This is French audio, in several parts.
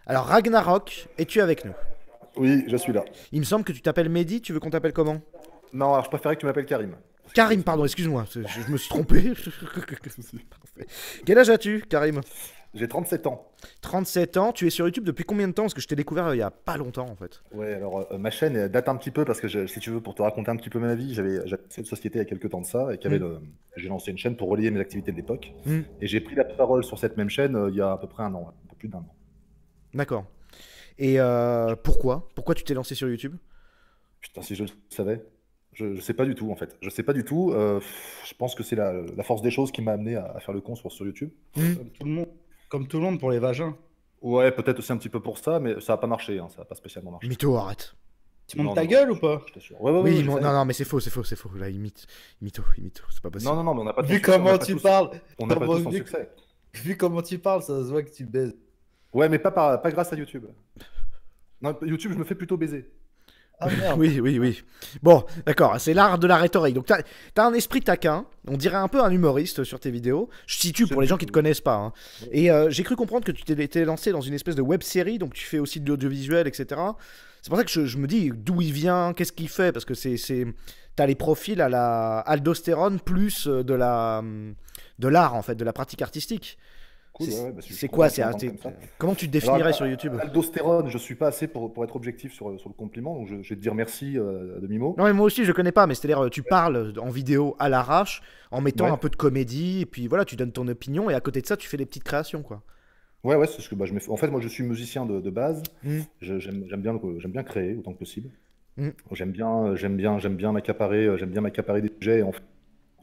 Alors, Ragnarok, es-tu avec nous? Oui, je suis là. Il me semble que tu t'appelles Mehdi, tu veux qu'on t'appelle comment? Non, alors je préférais que tu m'appelles Karim. Si Karim, si pardon, possible. excuse-moi, je me suis trompé. Pas de souci. Parfait. Quel âge as-tu, Karim? J'ai 37 ans. 37 ans, tu es sur YouTube depuis combien de temps? Parce que je t'ai découvert il y a pas longtemps en fait. Ouais, alors ma chaîne elle date un petit peu parce que si tu veux, pour te raconter un petit peu ma vie, j'avais cette société il y a quelques temps de ça et Hmm, j'ai lancé une chaîne pour relier mes activités de l'époque. hmm, Et j'ai pris la parole sur cette même chaîne il y a à peu près un an, un peu plus d'un an. d'accord. Et pourquoi? Pourquoi tu t'es lancé sur YouTube? Putain, si je le savais, je sais pas du tout en fait. Je sais pas du tout. Je pense que c'est la force des choses qui m'a amené à faire le con sur YouTube. Hmm, Comme tout le monde, comme tout le monde pour les vagins. Ouais, peut-être aussi un petit peu pour ça, mais ça a pas marché, hein, ça a pas spécialement marché. Mytho, arrête. Tu montes Non, ta non, non, gueule ou pas? je t'assure. Ouais, ouais, ouais, Oui, ouais, je sais. non, non, mais c'est faux, c'est faux, c'est faux. Là, mytho, c'est pas Non, possible. non, non, mais on n'a pas de Vu succès, comment tu parles, on n'a pas tous son vu, succès. vu comment tu parles, ça se voit que tu baises. Ouais, mais pas grâce à YouTube. Non, YouTube, je me fais plutôt baiser. Ah merde. Oui, oui, oui. Bon, d'accord, c'est l'art de la rhétorique. Donc, t'as un esprit taquin, on dirait un peu un humoriste sur tes vidéos. Je situe C'est pour les gens plus- qui te connaissent pas, hein. Ouais. Et j'ai cru comprendre que tu t'es lancé dans une espèce de web série, donc tu fais aussi de l'audiovisuel, etc. C'est pour ça que je me dis d'où il vient, qu'est-ce qu'il fait, parce que t'as les profils à la aldostérone plus de l'art, en fait, de la pratique artistique. Cool, ouais, ouais, bah, je C'est suis quoi content de t'entendre comme ça. comment tu te Alors, définirais sur YouTube? aldostérone, je suis pas assez pour être objectif sur le compliment, donc je vais te dire merci à demi-mot. Non, mais moi aussi, je connais pas, mais c'est-à-dire, tu parles en vidéo à l'arrache, en mettant Ouais, un peu de comédie, et puis voilà, tu donnes ton opinion, et à côté de ça, tu fais des petites créations, quoi. ouais, ouais, c'est ce que bah, je me fais. En fait, moi, je suis musicien de base. Hmm, J'aime bien créer autant que possible. hmm, J'aime bien m'accaparer des sujets et en fait,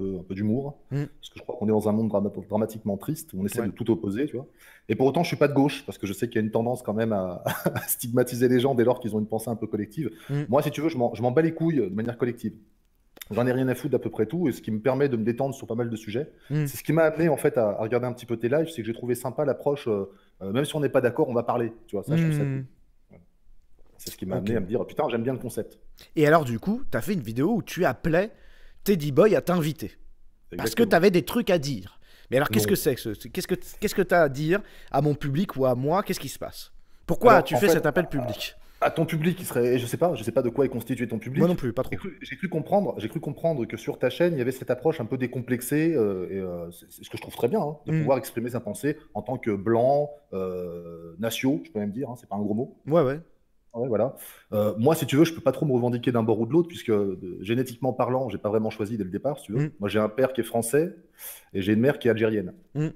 un peu d'humour. hmm, Parce que je crois qu'on est dans un monde dramatiquement triste où on essaie ouais. de tout opposer, tu vois. Et pour autant, je suis pas de gauche parce que je sais qu'il y a une tendance quand même à stigmatiser les gens dès lors qu'ils ont une pensée un peu collective. Hmm, Moi, si tu veux, je m'en bats les couilles de manière collective. J'en ai rien à foutre d'à peu près tout, et ce qui me permet de me détendre sur pas mal de sujets. hmm. C'est ce qui m'a amené en fait à regarder un petit peu tes lives, c'est que j'ai trouvé sympa l'approche, même si on n'est pas d'accord, on va parler, tu vois, ça je trouve ça cool. Hmm. Voilà. C'est ce qui m'a Ok. amené à me dire, putain, j'aime bien le concept. Et alors, du coup, t'as fait une vidéo où tu appelais Teddy Boy à t'inviter. Parce que Exactement. t'avais des trucs à dire. Mais alors, qu'est-ce Non. que c'est que qu'est-ce que t'as à dire à mon public ou à moi? Qu'est-ce qui se passe? Pourquoi Alors, as-tu en fait fait, cet appel public? à ton public, il serait, je sais pas de quoi est constitué ton Moi non public. plus, pas trop. J'ai cru comprendre que sur ta chaîne, il y avait cette approche un peu décomplexée, c'est ce que je trouve très bien, hein, de Hmm. pouvoir exprimer sa pensée en tant que blanc, natio, je peux même dire, hein, c'est pas un gros mot. Ouais, ouais. Ouais, voilà. Moi, si tu veux, je peux pas trop me revendiquer d'un bord ou de l'autre, puisque génétiquement parlant, j'ai pas vraiment choisi dès le départ, si tu Hmm, veux. Moi, j'ai un père qui est français et j'ai une mère qui est algérienne. hmm,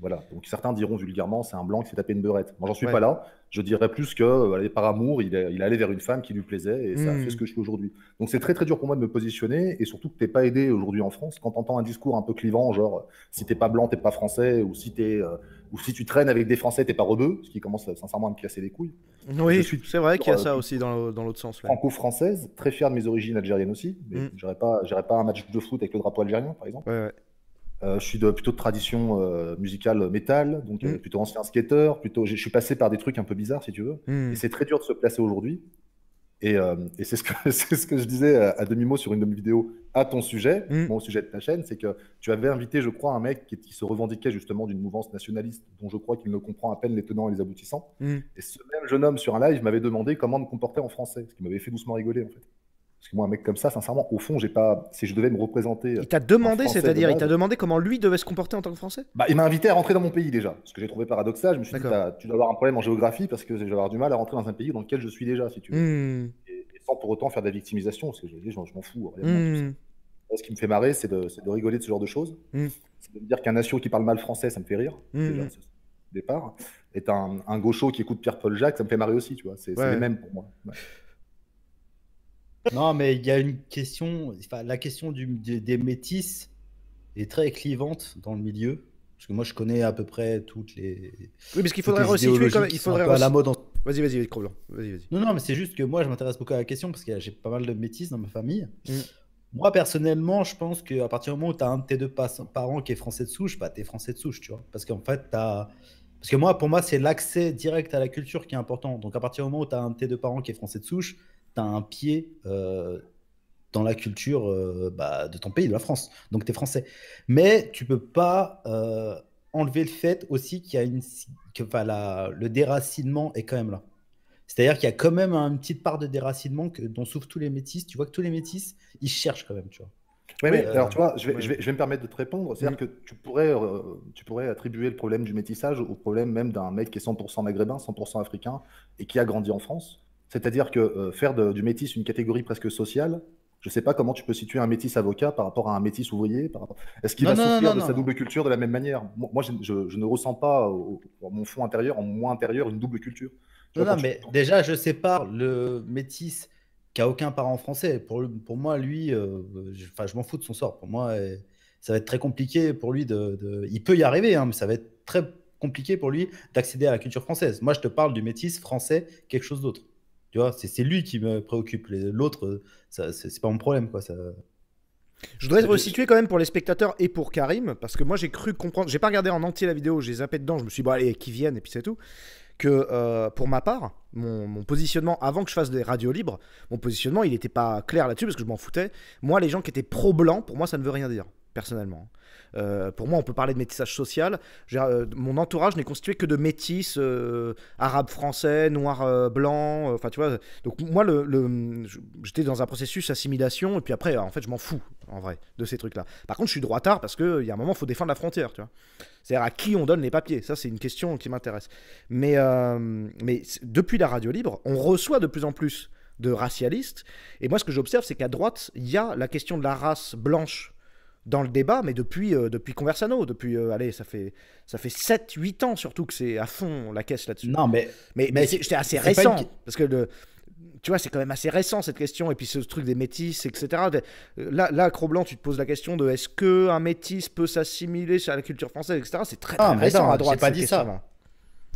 Voilà. Donc certains diront vulgairement, c'est un blanc qui s'est tapé une beurette. Moi, j'en suis pas ouais. là. Je dirais plus que, allez, par amour, il est allé vers une femme qui lui plaisait et ça a fait ce Hmm. que je suis aujourd'hui. Donc c'est très très dur pour moi de me positionner et surtout que t'es pas aidé aujourd'hui en France quand t'entends un discours un peu clivant, genre si t'es pas blanc, t'es pas français, ou si tu traînes avec des Français, t'es pas rebeu, ce qui commence sincèrement à me casser les couilles. Je Oui, suis c'est vrai qu'il y a ça culture aussi dans l'autre sens. Ouais. franco-française, très fier de mes origines algériennes aussi, mais Hmm. j'irai pas à un match de foot avec le drapeau algérien, par exemple. Ouais, ouais. Je suis plutôt de tradition musicale métal, donc Hmm. plutôt ancien skater, je suis passé par des trucs un peu bizarres, si tu veux, et Hmm. c'est très dur de se placer aujourd'hui. Et c'est ce que, c'est ce que je disais à demi-mot sur une de mes vidéos à ton sujet, Hmm. moi au sujet de ta chaîne, c'est que tu avais invité, je crois, un mec qui se revendiquait justement d'une mouvance nationaliste dont je crois qu'il ne comprend à peine les tenants et les aboutissants. Hmm. Et ce même jeune homme sur un live m'avait demandé comment me comporter en français, ce qui m'avait fait doucement rigoler en fait. Parce que moi, un mec comme ça, sincèrement, au fond, j'ai pas. Si je devais me représenter Il t'a en demandé, français de c'est-à-dire, il t'a base, demandé comment lui devait se comporter en tant que Français? bah, il m'a invité à rentrer dans mon pays déjà. Ce que j'ai trouvé paradoxal, je me suis dit, D'accord. tu dois avoir un problème en géographie parce que je vais avoir du mal à rentrer dans un pays dans lequel je suis déjà, si tu veux. Hmm. Et sans pour autant faire de la victimisation, parce que je m'en fous réellement de tout ça. Hmm. Moi, ce qui me fait marrer, c'est de rigoler de ce genre de choses. Hmm. C'est de me dire qu'un nation qui parle mal français, ça me fait rire, déjà, Hmm. c'est au départ. Et un gaucho qui écoute Pierre-Paul Jacques, ça me fait marrer aussi, tu vois. C'est les Ouais. mêmes pour moi. Ouais. Non, mais il y a une question, enfin, la question des métis est très clivante dans le milieu. Parce que moi, je connais à peu près Oui, parce qu'il toutes faudrait les resituer quand idéologies même. qui Il sont un faudrait peu à la mode. Vas-y, vas-y, Cro-Blanc. Vas-y, vas-y. Non, non, mais c'est juste que moi, je m'intéresse beaucoup à la question parce que j'ai pas mal de métis dans ma famille. Hmm. Moi, personnellement, je pense qu'à partir du moment où tu as un de tes deux parents qui est français de souche, bah, tu es français de souche, tu vois. Parce qu'en fait, Parce que moi, pour moi, c'est l'accès direct à la culture qui est important. Donc, à partir du moment où tu as un de tes deux parents qui est français de souche, tu as un pied dans la culture bah, de ton pays, de la France. Donc, tu es français. Mais tu peux pas enlever le fait aussi qu'il y a le déracinement est quand même là. C'est-à-dire qu'il y a quand même une petite part de déracinement dont souffrent tous les métis. Tu vois que tous les métis, ils cherchent quand même, tu vois. Oui, mais Oui, alors tu vois, je oui. vais me permettre de te répondre. C'est-à-dire que tu pourrais attribuer le problème du métissage au problème même d'un mec qui est 100% maghrébin, 100% africain et qui a grandi en France. C'est-à-dire que faire du métis une catégorie presque sociale, je ne sais pas comment tu peux situer un métis avocat par rapport à un métis ouvrier. Est-ce qu'il Non, va non, non, souffrir non, de non, sa non. double culture de la même manière? Moi, je ne ressens pas dans mon fond intérieur, en moi intérieur, une double culture. Tu Non, vois, non, mais déjà, je sépare le métis qui a aucun parent français. Pour moi, lui, je m'en fous de son sort. Pour moi, ça va être très compliqué pour lui Il peut y arriver, hein, mais ça va être très compliqué pour lui d'accéder à la culture française. Moi, je te parle du métis français, quelque chose d'autre. Tu vois, c'est lui qui me préoccupe. L'autre, c'est pas mon problème, quoi. Je voudrais resituer quand même pour les spectateurs et pour Karim, parce que moi j'ai cru comprendre, j'ai pas regardé en entier la vidéo, j'ai zappé dedans, je me suis dit bon allez, qu'ils viennent et puis c'est tout. Que pour ma part, mon positionnement avant que je fasse des radios libres, mon positionnement il n'était pas clair là-dessus parce que je m'en foutais. Moi, les gens qui étaient pro-blanc, pour moi ça ne veut rien dire, personnellement. Pour moi, on peut parler de métissage social. Mon entourage n'est constitué que de métis arabes, français, noirs, blancs. Enfin, tu vois. Donc moi, j'étais dans un processus assimilation et puis après, en fait, je m'en fous en vrai de ces trucs-là. Par contre, je suis droitard parce que il y a un moment, il faut défendre la frontière, tu vois. C'est-à-dire à qui on donne les papiers. Ça, c'est une question qui m'intéresse. Mais depuis la radio libre, on reçoit de plus en plus de racialistes. Et moi, ce que j'observe, c'est qu'à droite, il y a la question de la race blanche dans le débat, mais depuis Conversano, allez, ça fait 7-8 ans surtout que c'est à fond la caisse là-dessus. Non, mais c'était assez récent, parce que tu vois, c'est quand même assez récent cette question, et puis ce truc des métis, etc. Là, Cro-Blanc, tu te poses la question de est-ce qu'un métis peut s'assimiler à la culture française, etc. C'est très récent à droite. J'ai pas dit ça.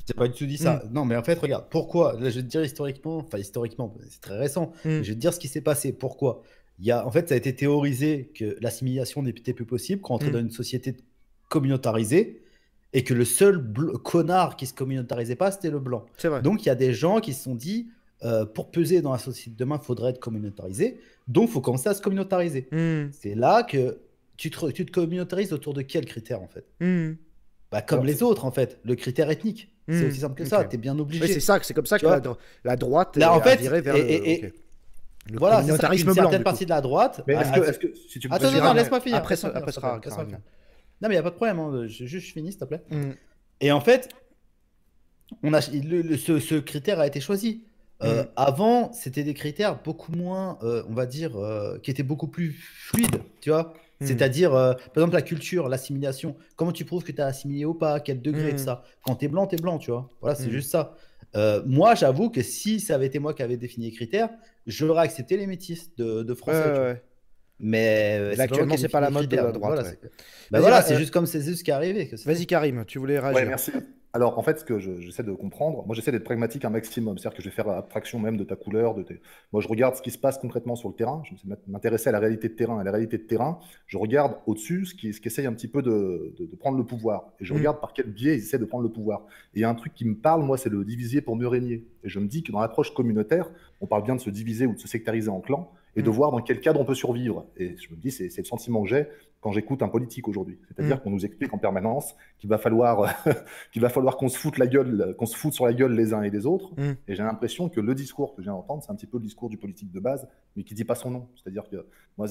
J'ai pas du tout dit ça. Non, mais en fait, regarde, pourquoi? Là, je vais te dire historiquement, c'est très récent. Je vais te dire ce qui s'est passé. Pourquoi? En fait, ça a été théorisé que l'assimilation n'était plus possible quand on entrait dans une société communautarisée et que le seul connard qui se communautarisait pas, c'était le blanc. C'est vrai. Donc, il y a des gens qui se sont dit, pour peser dans la société de demain, il faudrait être communautarisé. Donc, il faut commencer à se communautariser. C'est là que tu te communautarises autour de quel critère, en fait? Comme les autres, en fait. Le critère ethnique. C'est aussi simple que ça. Tu es bien obligé. Oui, c'est comme ça que la droite là, en fait, viré vers le voilà, communautarisme une blanc. certaine partie de la droite. Mais est-ce que si tu me Attends, non, laisse-moi finir. Après, ça laisse-moi sera. finir. Non, mais il n'y a pas de problème. Hein. Je finis, s'il te plaît. Et en fait, ce critère a été choisi. Avant, c'était des critères beaucoup moins, on va dire, qui étaient beaucoup plus fluides, tu vois. C'est-à-dire, par exemple, la culture, l'assimilation. Comment tu prouves que tu as assimilé ou pas? À quel degré de ça? Quand tu es blanc, tu vois. Voilà, c'est juste ça. Moi, j'avoue que si ça avait été moi qui avais défini les critères, j'aurais accepté les métis de français. Ouais. Mais actuellement, c'est pas la mode de la droite. Voilà, c'est juste comme c'est ce qui est arrivé. Vas-y, Karim, tu voulais réagir? Ouais, merci. Alors, en fait, ce que j'essaie de comprendre, moi, j'essaie d'être pragmatique un maximum. C'est-à-dire que je vais faire abstraction même de ta couleur. Moi, je regarde ce qui se passe concrètement sur le terrain. Je vais m'intéresser à la réalité de terrain. À la réalité de terrain, je regarde au-dessus ce qui essaye un petit peu de prendre le pouvoir. Et je regarde par quel biais ils essaient de prendre le pouvoir. Et il y a un truc qui me parle, moi, c'est le diviser pour mieux régner. Et je me dis que dans l'approche communautaire, on parle bien de se diviser ou de se sectariser en clans et de voir dans quel cadre on peut survivre. Et je me dis, c'est le sentiment que j'ai quand j'écoute un politique aujourd'hui. C'est-à-dire qu'on nous explique en permanence qu'il va falloir qu'on se foute sur la gueule les uns et les autres. Et j'ai l'impression que le discours que je viens d'entendre, c'est un petit peu le discours du politique de base, mais qui dit pas son nom. C'est-à-dire que moi,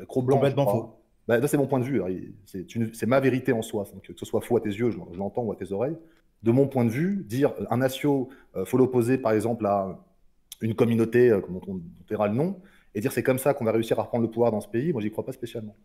Cro-Blanc, complètement faux. Là, c'est mon point de vue. C'est ma vérité en soi. Donc, que ce soit faux à tes yeux, je l'entends, ou à tes oreilles. De mon point de vue, dire un natio, faut l'opposer par exemple à une communauté dont on verra le nom, et dire c'est comme ça qu'on va réussir à reprendre le pouvoir dans ce pays, moi j'y crois pas spécialement.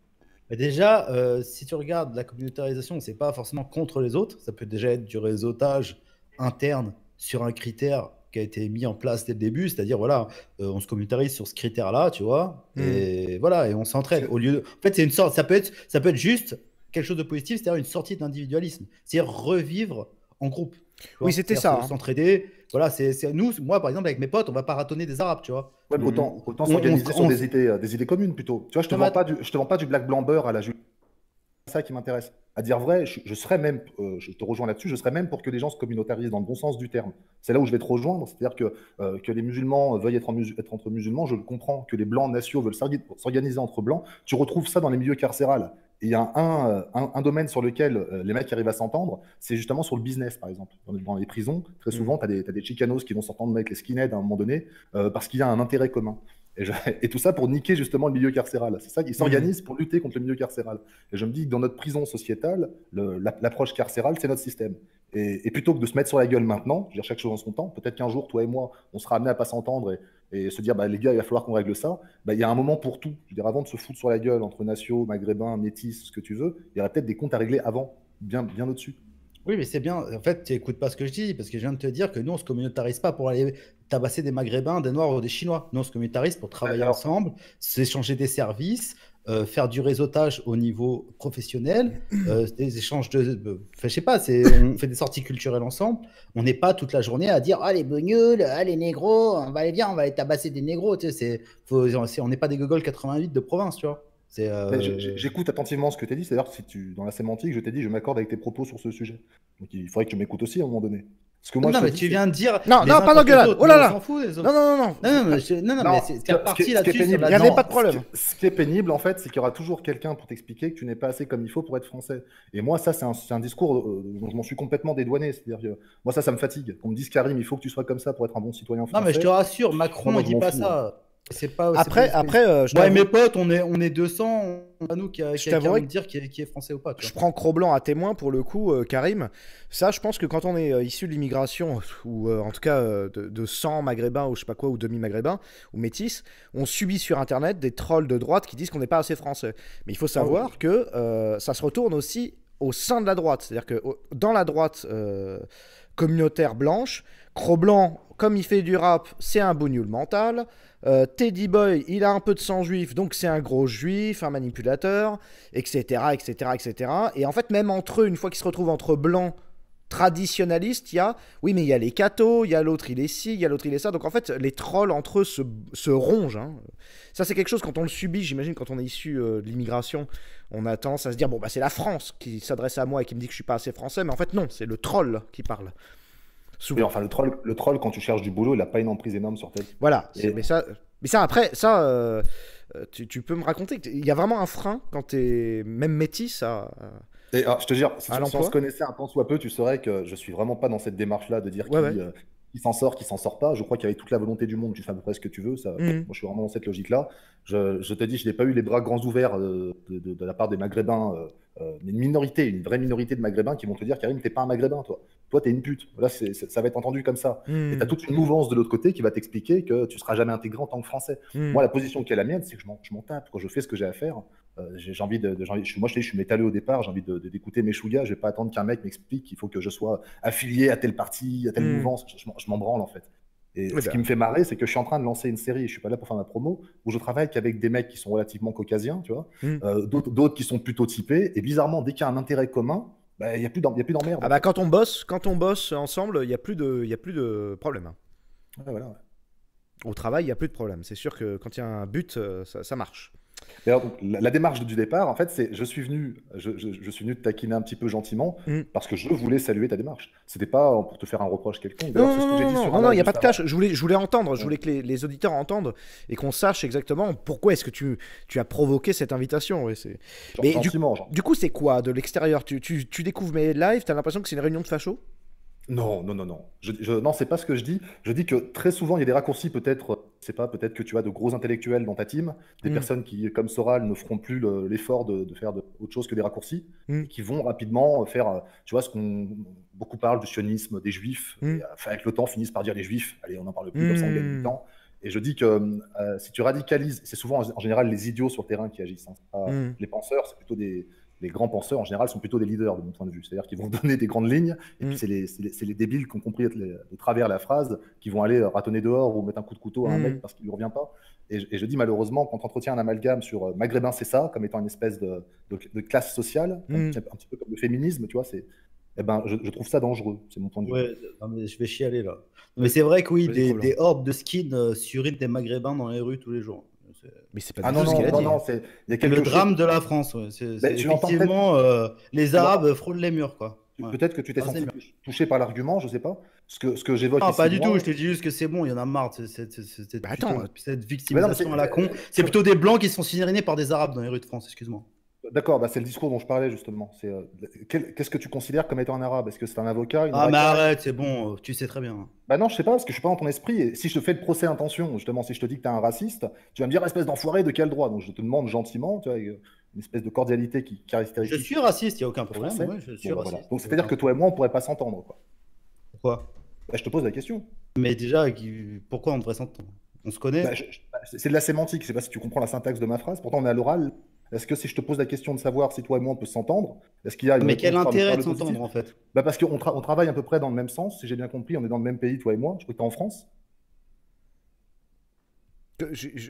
Mais déjà, si tu regardes la communautarisation, c'est pas forcément contre les autres, ça peut déjà être du réseautage interne sur un critère qui a été mis en place dès le début, c'est-à-dire voilà, on se communautarise sur ce critère-là, tu vois, et voilà, et on s'entraide. En fait, c'est une sorte, ça peut être juste quelque chose de positif, c'est-à-dire une sortie d'individualisme, c'est-à-dire revivre en groupe. Oui, c'était ça. S'entraider. Voilà, moi, par exemple, avec mes potes, on va pas ratonner des Arabes, tu vois. Ouais, mais autant s'organiser sur des idées communes plutôt. Tu vois, je te vends pas du black blanc beurre à la Julie. C'est ça qui m'intéresse. À dire vrai, je serais même, je te rejoins là-dessus, je serais même pour que les gens se communautarisent dans le bon sens du terme. C'est là où je vais te rejoindre, c'est-à-dire que les musulmans veuillent être entre musulmans, je le comprends, que les blancs nationaux veulent s'organiser entre blancs. Tu retrouves ça dans les milieux carcérales. Et il y a un domaine sur lequel les mecs arrivent à s'entendre, c'est justement sur le business, par exemple. Dans les prisons, très souvent, tu as des chicanos qui vont s'entendre avec les skinheads à un moment donné, parce qu'il y a un intérêt commun. Et tout ça pour niquer justement le milieu carcéral. C'est ça qu'ils s'organisent pour lutter contre le milieu carcéral. Et je me dis que dans notre prison sociétale, l'approche carcérale, c'est notre système. Et plutôt que de se mettre sur la gueule maintenant, je veux dire chaque chose en son temps, peut-être qu'un jour, toi et moi, on sera amenés à pas s'entendre et se dire, bah, les gars, il va falloir qu'on règle ça. Bah, il y a un moment pour tout. Je veux dire, avant de se foutre sur la gueule entre nationaux, maghrébins, métis, ce que tu veux, il y aurait peut-être des comptes à régler avant, bien au-dessus. Oui, mais c'est bien. En fait, tu n'écoutes pas ce que je dis, parce que je viens de te dire que nous, on ne se communautarise pas pour aller tabasser des Maghrébins, des Noirs ou des Chinois. Nous, on se communautarise pour travailler ensemble, s'échanger des services, faire du réseautage au niveau professionnel, des échanges je sais pas, on fait des sorties culturelles ensemble. On n'est pas toute la journée à dire « Ah, les beugneuls, ah, les négros, on va aller bien, on va aller tabasser des négros. » Tu sais, on n'est pas des gogoles 88 de province, tu vois. J'écoute attentivement ce que tu as dit, c'est-à-dire que dans la sémantique, je t'ai dit, je m'accorde avec tes propos sur ce sujet. Donc il faudrait que tu m'écoutes aussi à un moment donné. Parce que moi, non, mais tu viens de dire. Non, pas d'engueulade. Oh là là. On s'en fout des autres. Non. Mais c'est reparti là-dessus. Il n'y avait pas de problème. Ce qui est pénible, en fait, c'est qu'il y aura toujours quelqu'un pour t'expliquer que tu n'es pas assez comme il faut pour être français. Et moi, ça, c'est un discours dont je m'en suis complètement dédouané. C'est-à-dire que moi, ça me fatigue. Qu'on me dise, Karim, il faut que tu sois comme ça pour être un bon citoyen français. Non, mais je te rassure, Macron, il dit pas ça. Après, moi et mes potes, on est 200, à nous qui a nous dire qui est français ou pas. Je prends Cro-Blanc à témoin pour le coup, Karim. Ça, je pense que quand on est issu de l'immigration, ou en tout cas de sang maghrébin ou je sais pas quoi, ou demi-maghrébin, ou métis, on subit sur Internet des trolls de droite qui disent qu'on n'est pas assez français. Mais il faut savoir que ça se retourne aussi au sein de la droite. C'est-à-dire que dans la droite communautaire blanche, Cro-Blanc, comme il fait du rap, c'est un bougnoul mental. Teddy Boy, il a un peu de sang juif, donc c'est un gros juif, un manipulateur, etc., etc., etc. Et en fait, même entre eux, une fois qu'ils se retrouvent entre blancs traditionnalistes, il y a les cathos, il y a l'autre il est ci, il y a l'autre il est ça. Donc en fait, les trolls entre eux se rongent. Hein. Ça, c'est quelque chose quand on le subit, j'imagine, quand on est issu de l'immigration, on a tendance à se dire, bon, bah c'est la France qui s'adresse à moi et qui me dit que je suis pas assez français. Mais en fait, non, c'est le troll qui parle. Oui, enfin, le troll, quand tu cherches du boulot, il n'a pas une emprise énorme sur tête. Voilà, mais ça après, tu peux me raconter qu'il y a vraiment un frein quand tu es même métis à... Et alors, je te jure, si on se connaissait un tant soit peu, tu saurais que je suis vraiment pas dans cette démarche-là de dire qui s'en sort, qui s'en sort pas. Je crois qu'avec toute la volonté du monde, tu fais à peu près ce que tu veux. Moi, je suis vraiment dans cette logique-là. Je te dis, je n'ai pas eu les bras grands ouverts de la part des Maghrébins, mais une vraie minorité de Maghrébins qui vont te dire, Karim, t'es pas un Maghrébin, toi. Toi, t'es une pute. Là, ça va être entendu comme ça. Et t'as toute une mouvance de l'autre côté qui va t'expliquer que tu seras jamais intégré en tant que Français. Moi, la position qui est la mienne, c'est que je m'en tape. Quand je fais ce que j'ai à faire, j'ai envie moi, je suis métalleux au départ, j'ai envie d'écouter mes chougas. Je vais pas attendre qu'un mec m'explique qu'il faut que je sois affilié à tel parti, à telle mouvance. Je m'en branle, en fait. Et ce qui me fait marrer, c'est que je suis en train de lancer une série, je suis pas là pour faire ma promo, où je travaille qu'avec des mecs qui sont relativement caucasiens, tu vois, d'autres qui sont plutôt typés, et bizarrement, dès qu'il y a un intérêt commun, il n'y a plus d'emmerde. Ah bah quand on bosse ensemble, il n'y a plus de problème. Ouais, voilà. Au travail, il n'y a plus de problème. C'est sûr que quand il y a un but, ça marche. Alors, donc, la démarche du départ, en fait, c'est je suis venu te taquiner un petit peu gentiment parce que je voulais saluer ta démarche. C'était pas pour te faire un reproche quelconque. Non, il n'y a pas de clash. Je voulais entendre, je voulais que les auditeurs entendent et qu'on sache exactement pourquoi est-ce que tu as provoqué cette invitation. Ouais, mais du coup, c'est quoi de l'extérieur? Tu découvres mes lives, tu as l'impression que c'est une réunion de fachos? Non. Non, c'est pas ce que je dis. Je dis que très souvent, il y a des raccourcis, peut-être que tu as de gros intellectuels dans ta team, des personnes qui, comme Soral, ne feront plus l'effort de faire autre chose que des raccourcis, et qui vont rapidement faire, tu vois, ce qu'on beaucoup parle du sionisme, des juifs, et, avec le temps finissent par dire les juifs, allez, on n'en parle plus, comme ça on gagne du temps. Et je dis que si tu radicalises, c'est souvent en général les idiots sur le terrain qui agissent. Hein. Les penseurs, c'est plutôt les grands penseurs, en général, sont plutôt des leaders, de mon point de vue. C'est-à-dire qu'ils vont donner des grandes lignes, et puis c'est les débiles qui ont compris de travers la phrase, qui vont aller ratonner dehors ou mettre un coup de couteau à un mec parce qu'il ne lui revient pas. Et je dis malheureusement, quand on entretient un amalgame sur Maghrébin, c'est ça, comme étant une espèce de classe sociale, un petit peu comme le féminisme, tu vois, je trouve ça dangereux, c'est mon point de vue. Ouais, non, mais je vais chialer là. Mais c'est vrai que oui, des hordes de skins surinent des Maghrébins dans les rues tous les jours. Mais c'est pas du tout ce qu'il a dit. Non, il y a le drame de la France. Ouais. Effectivement, les Arabes frôlent les murs, quoi. Peut-être que tu t'es senti touché par l'argument, je sais pas. Ce que j'évoque. Non, pas du tout. Je te dis juste que c'est bon, il y en a marre. Cette victimisation à la con. C'est plutôt des blancs qui sont signalés par des Arabes dans les rues de France. Excuse-moi. D'accord, bah, c'est le discours dont je parlais justement. Qu'est-ce que tu considères comme étant un arabe? Est-ce que c'est un avocat, une Ah, mais racaille? arrête, c'est bon, tu sais très bien. Bah non, je sais pas, parce que je suis pas dans ton esprit. Et si je te fais le procès intention, justement, si je te dis que tu es un raciste, tu vas me dire espèce d'enfoiré, de quel droit? Donc je te demande gentiment, tu vois, avec une espèce de cordialité qui Je caractéristique suis raciste, il n'y a aucun des problème. Français. Ouais, je suis Bon, bah, voilà. raciste. Donc Y a c'est-à-dire aucun que toi et moi, on pourrait pas s'entendre, quoi. Pourquoi? Bah, je te pose la question. Mais déjà, pourquoi on devrait s'entendre? On se connaît? Bah, c'est de la sémantique, je sais pas si tu comprends la syntaxe de ma phrase, pourtant on est à l'oral. Est-ce que si je te pose la question de savoir si toi et moi on peut s'entendre, est-ce qu'il y a une Mais réponse quel par intérêt de le positif? s'entendre en fait? Bah parce on travaille à peu près dans le même sens, si j'ai bien compris, on est dans le même pays, toi et moi. Je crois que tu es en France.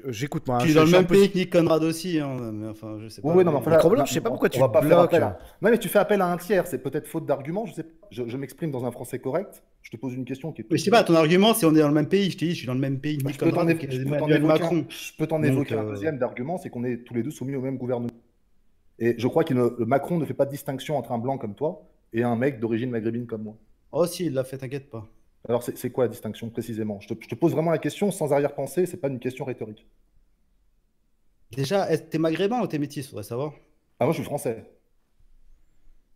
J'écoute moi, Je hein, suis dans le je suis un même peu. pays que Nick Conrad aussi, hein, mais enfin, je sais Oui, pas. oui, non, mais enfin Mais là, Cro-Blanc, je sais pas pourquoi on tu va pas faire bloques. appel à. Non, mais tu fais appel à un tiers, c'est peut-être faute d'argument, je sais pas. Je m'exprime dans un français correct. Je te pose une question qui est Mais je toute sais pas, bête. ton argument, c'est on est dans le même pays. Je t'ai dit, je suis dans le même pays que Bah, Nick Conrad et qu'Emmanuel Macron. je peux t'en Donc, évoquer un deuxième d'argument, c'est qu'on est tous les deux soumis au même gouvernement. Et je crois que le Macron ne fait pas de distinction entre un blanc comme toi et un mec d'origine maghrébine comme moi. oh si, il l'a fait, t'inquiète pas. Alors, c'est quoi la distinction précisément? Je te pose vraiment la question sans arrière-pensée, c'est pas une question rhétorique. Déjà, t'es maghrébin ou t'es métis, faudrait savoir. Ah, moi, je suis français.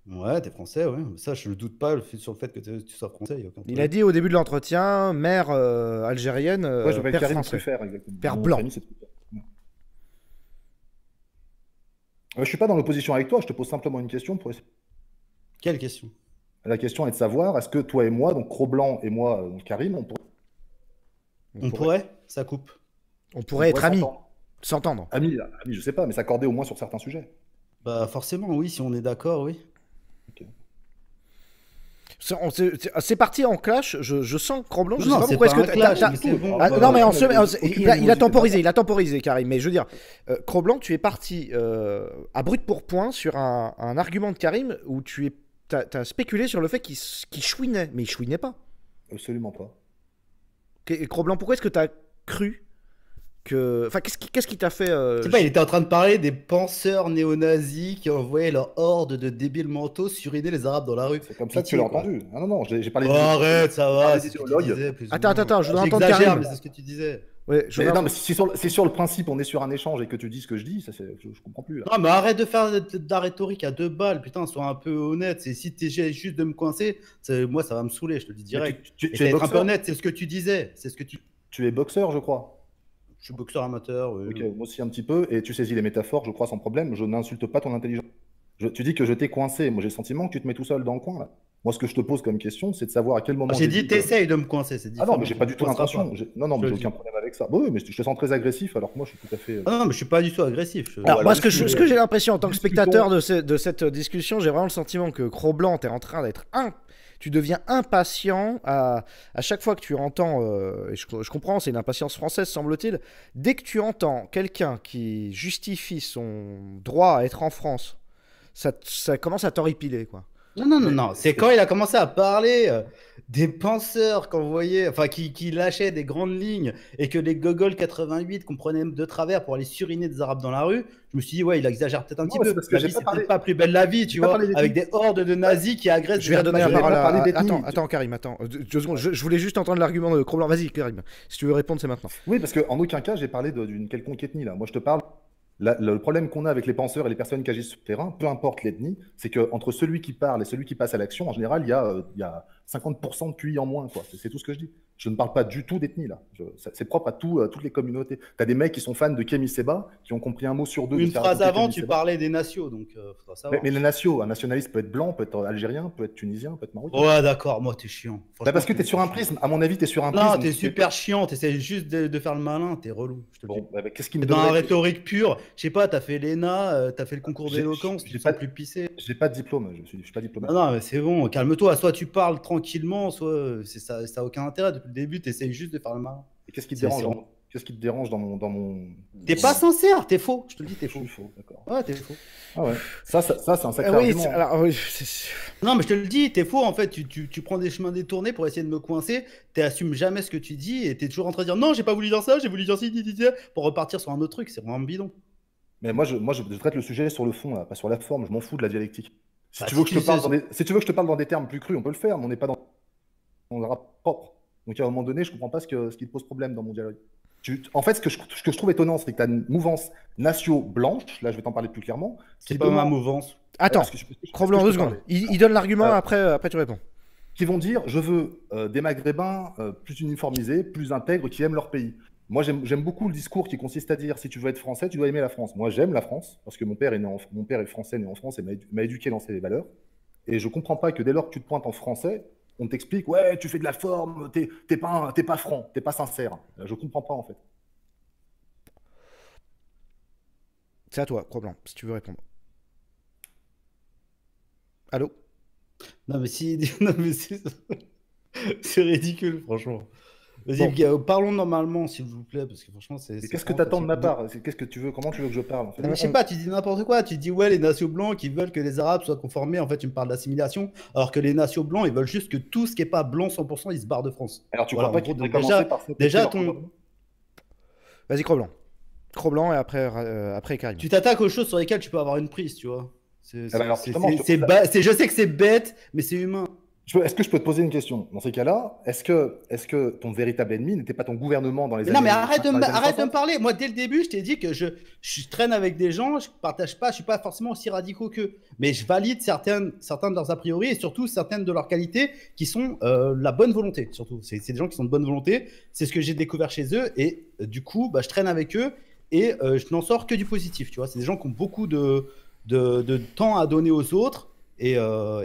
Ouais, t'es français, ouais. Ça, je ne doute pas sur le fait que tu sois français, il y a aucun Il a problème. dit au début de l'entretien, mère algérienne, Ouais, je m'appelle père Karim français. Truffert, exactement. Père Mon nom de blanc. famille, c'est Truffert. Je suis pas dans l'opposition avec toi, je te pose simplement une question pour essayer. Quelle question? La question est de savoir, est-ce que toi et moi, donc Cro-Blanc et moi, donc Karim, On pourrait? Ça coupe. On pourrait être amis, s'entendre. s'entendre. Amis, je sais pas, mais s'accorder au moins sur certains sujets. Bah forcément, oui, si on est d'accord, oui. Ok. C'est parti en clash. Je sens Cro-Blanc. Je sais Non, pas c'est pourquoi. pas un Est-ce que clash, t'as- mais c'est bon. Ah, Bah, non, mais aucune il a temporisé, animosité. il a temporisé, Karim. Mais je veux dire, Cro-Blanc, tu es parti à brut pour point sur un argument de Karim où t'as spéculé sur le fait qu'il chouinait, mais il chouinait pas. Absolument pas. Cro-Blanc, pourquoi est-ce que t'as cru que, enfin, qu'est-ce qui t'a fait Je sais pas, il était en train de parler des penseurs néo-nazis qui envoyaient leur horde de débiles mentaux suriner les Arabes dans la rue. C'est comme ça que tu Pitié, l'as quoi. entendu. Ah non, non, j'ai parlé Oh, arrête, ça va, parlé c'est ce que tu d'idéologue. disais. Plus ou Attends, moins. attends, je dois entendre J'exagère, Karim. mais c'est ce que tu disais. Ouais, je Mais veux non, mais si sur le principe on est sur un échange et que tu dis ce que je dis, ça, je comprends plus là. Non, mais arrête de faire de la rhétorique à deux balles, putain, sois un peu honnête. Si t'essayes juste de me coincer, moi ça va me saouler, je te le dis direct. Mais tu Et es t'as être un peu boxeur, honnête, c'est ce que tu disais. C'est ce que tu. tu es boxeur, je crois. Je suis boxeur amateur. Ok, moi aussi un petit peu, et tu saisis les métaphores, je crois, sans problème. Je n'insulte pas ton intelligence. Tu dis que je t'ai coincé. Moi, j'ai le sentiment que tu te mets tout seul dans le coin, là. Moi, ce que je te pose comme question, c'est de savoir à quel moment. J'ai dit t'essayes de me coincer, c'est Ah différent. non, mais j'ai pas du tout Tu me coinceras l'intention. pas. Non, non, mais Je j'ai le aucun dis. problème avec ça. Bon, oui, mais je te sens très agressif, alors que moi, je suis tout à fait. Ah non, mais je suis pas du tout agressif. Alors, alors, moi, ce que j'ai l'impression en tant que discutons. spectateur de cette discussion, j'ai vraiment le sentiment que Cro-Blanc, t'es en train d'être tu deviens impatient à chaque fois que tu entends, et je comprends, c'est une impatience française, semble-t-il, dès que tu entends quelqu'un qui justifie son droit à être en France, ça commence à t'horripiler, quoi. Non. C'est quand il a commencé à parler des penseurs qu'envoyait, enfin, qui lâchaient des grandes lignes et que les Gogol 88 comprenaient de travers pour aller suriner des Arabes dans la rue. Je me suis dit, ouais, il exagère peut-être un petit mais c'est peu. parce que La j'ai vie, pas c'est parlé- peut-être pas plus belle la vie, tu j'ai pas vois, parlé des avec trucs. des hordes de nazis qui agressent. Je vais redonner la vais parole pas parler d'ethnie. Attends, Karim, attends. 2 secondes. Je voulais juste entendre l'argument de Cro-Blanc. Vas-y, Karim. Si tu veux répondre, c'est maintenant. Oui, parce qu'en aucun cas, j'ai parlé d'une quelconque ethnie, là. Moi, je te parle. Le problème qu'on a avec les penseurs et les personnes qui agissent sur le terrain, peu importe l'ethnie, c'est qu'entre celui qui parle et celui qui passe à l'action, en général, il y a 50% de QI en moins, quoi. C'est tout ce que je dis. Je ne parle pas du tout d'ethnie, là. C'est propre à toutes les communautés. Tu as des mecs qui sont fans de Kémy Séba, qui ont compris un mot sur deux. de Une faire phrase écouter avant, Kémy tu Séba. parlais des nations, donc faudra savoir. Mais les nations, un nationaliste peut être blanc, peut être algérien, peut être tunisien, peut être marocain. Ouais, d'accord, moi, t'es chiant. Bah, Franchement, parce que tu es sur un prisme. À mon avis, tu es sur un prisme. Non, t'es super chiant, t'essaies juste de faire le malin, t'es relou, je te le dis. Bon, bah, qu'est-ce qui me T'es dans la donnerait... rhétorique pure, je sais pas, t'as fait l'ENA, t'as fait le concours d'éloquence, tu j'ai te pas- sens plus pissé. J'ai pas de diplôme, je suis pas diplômé. Non, mais c'est bon, calme-toi, soit tu parles tranquillement, soit ça a aucun intérêt. Depuis le début, t'essayes juste de faire le malin. Et qu'est-ce qui te C'est- dérange c'est- dans mon... Qu'est-ce qui te dérange dans mon... T'es pas sincère, t'es faux, je te le dis, t'es Je faux. suis faux, d'accord. Ouais, t'es faux. Ah ouais. Ça c'est un sacré Oui, argument. alors, oui, Non, mais je te le dis, t'es faux en fait. Tu prends des chemins détournés pour essayer de me coincer. T'assumes jamais ce que tu dis et t'es toujours en train de dire non, j'ai pas voulu dire ça, j'ai voulu dire ci, pour repartir sur un autre truc. C'est vraiment bidon. Mais moi, je traite le sujet sur le fond, là, pas sur la forme. Je m'en fous de la dialectique. Si Bah, tu veux si que je te tu parle sais- dans des... si tu veux que je te parle dans des termes plus crus, on peut le faire, mais on n'est pas dans le rap propre. Donc à un moment donné, je comprends pas ce qui te pose problème dans mon dialogue. En fait, ce que je trouve étonnant, c'est que tu as une mouvance nation-blanche, là je vais t'en parler plus clairement, C'est qui pas ma demande. mouvance. Attends, Cro-Blanc, Je deux peux secondes. parler Il donne l'argument, Euh, après tu réponds. qui vont dire je veux des Maghrébins plus uniformisés, plus intègres, qui aiment leur pays. Moi, j'aime beaucoup le discours qui consiste à dire si tu veux être français, tu dois aimer la France. Moi, j'aime la France parce que mon père est français, né en France et m'a éduqué dans ses valeurs. Et je comprends pas que dès lors que tu te pointes en français, on t'explique ouais, tu fais de la forme, t'es pas franc, t'es pas sincère. Je comprends pas en fait. C'est à toi, Cro-Blanc, si tu veux répondre. Allô? Non, mais si. Non, mais c'est ridicule, franchement. Vas-y, Bon. parlons normalement, s'il vous plaît, parce que franchement, c'est. Mais c'est qu'est-ce que vraiment t'attends de ma fatigant. part? Qu'est-ce que tu veux? Comment tu veux que je parle en fait? Mais je sais pas, tu dis n'importe quoi. Tu dis, ouais, les nations blancs qui veulent que les Arabes soient conformés. En fait, tu me parles d'assimilation. Alors que les nations blancs, ils veulent juste que tout ce qui est pas blanc 100%, ils se barrent de France. Alors tu Voilà, crois en pas gros. qu'il devrait Donc, commencer par s'intégrer déjà leur ton. gouvernement? Vas-y, Cro-Blanc. Cro-Blanc et après Karim. Tu t'attaques aux choses sur lesquelles tu peux avoir une prise, tu vois. Eh ben alors, justement, je te pose Je sais que c'est bête, mais c'est humain. Est-ce que je peux te poser une question? Dans ces cas-là, est-ce que ton véritable ennemi n'était pas ton gouvernement dans les Mais non, années, mais arrête dans les années arrête de me 60? parler. Moi, dès le début, je t'ai dit que je traîne avec des gens, je partage pas, je suis pas forcément aussi radicaux qu'eux. Mais je valide certains de leurs a priori et surtout certaines de leurs qualités qui sont la bonne volonté. Surtout, c'est des gens qui sont de bonne volonté. C'est ce que j'ai découvert chez eux et du coup, bah, je traîne avec eux et je n'en sors que du positif. Tu vois, c'est des gens qui ont beaucoup de temps à donner aux autres et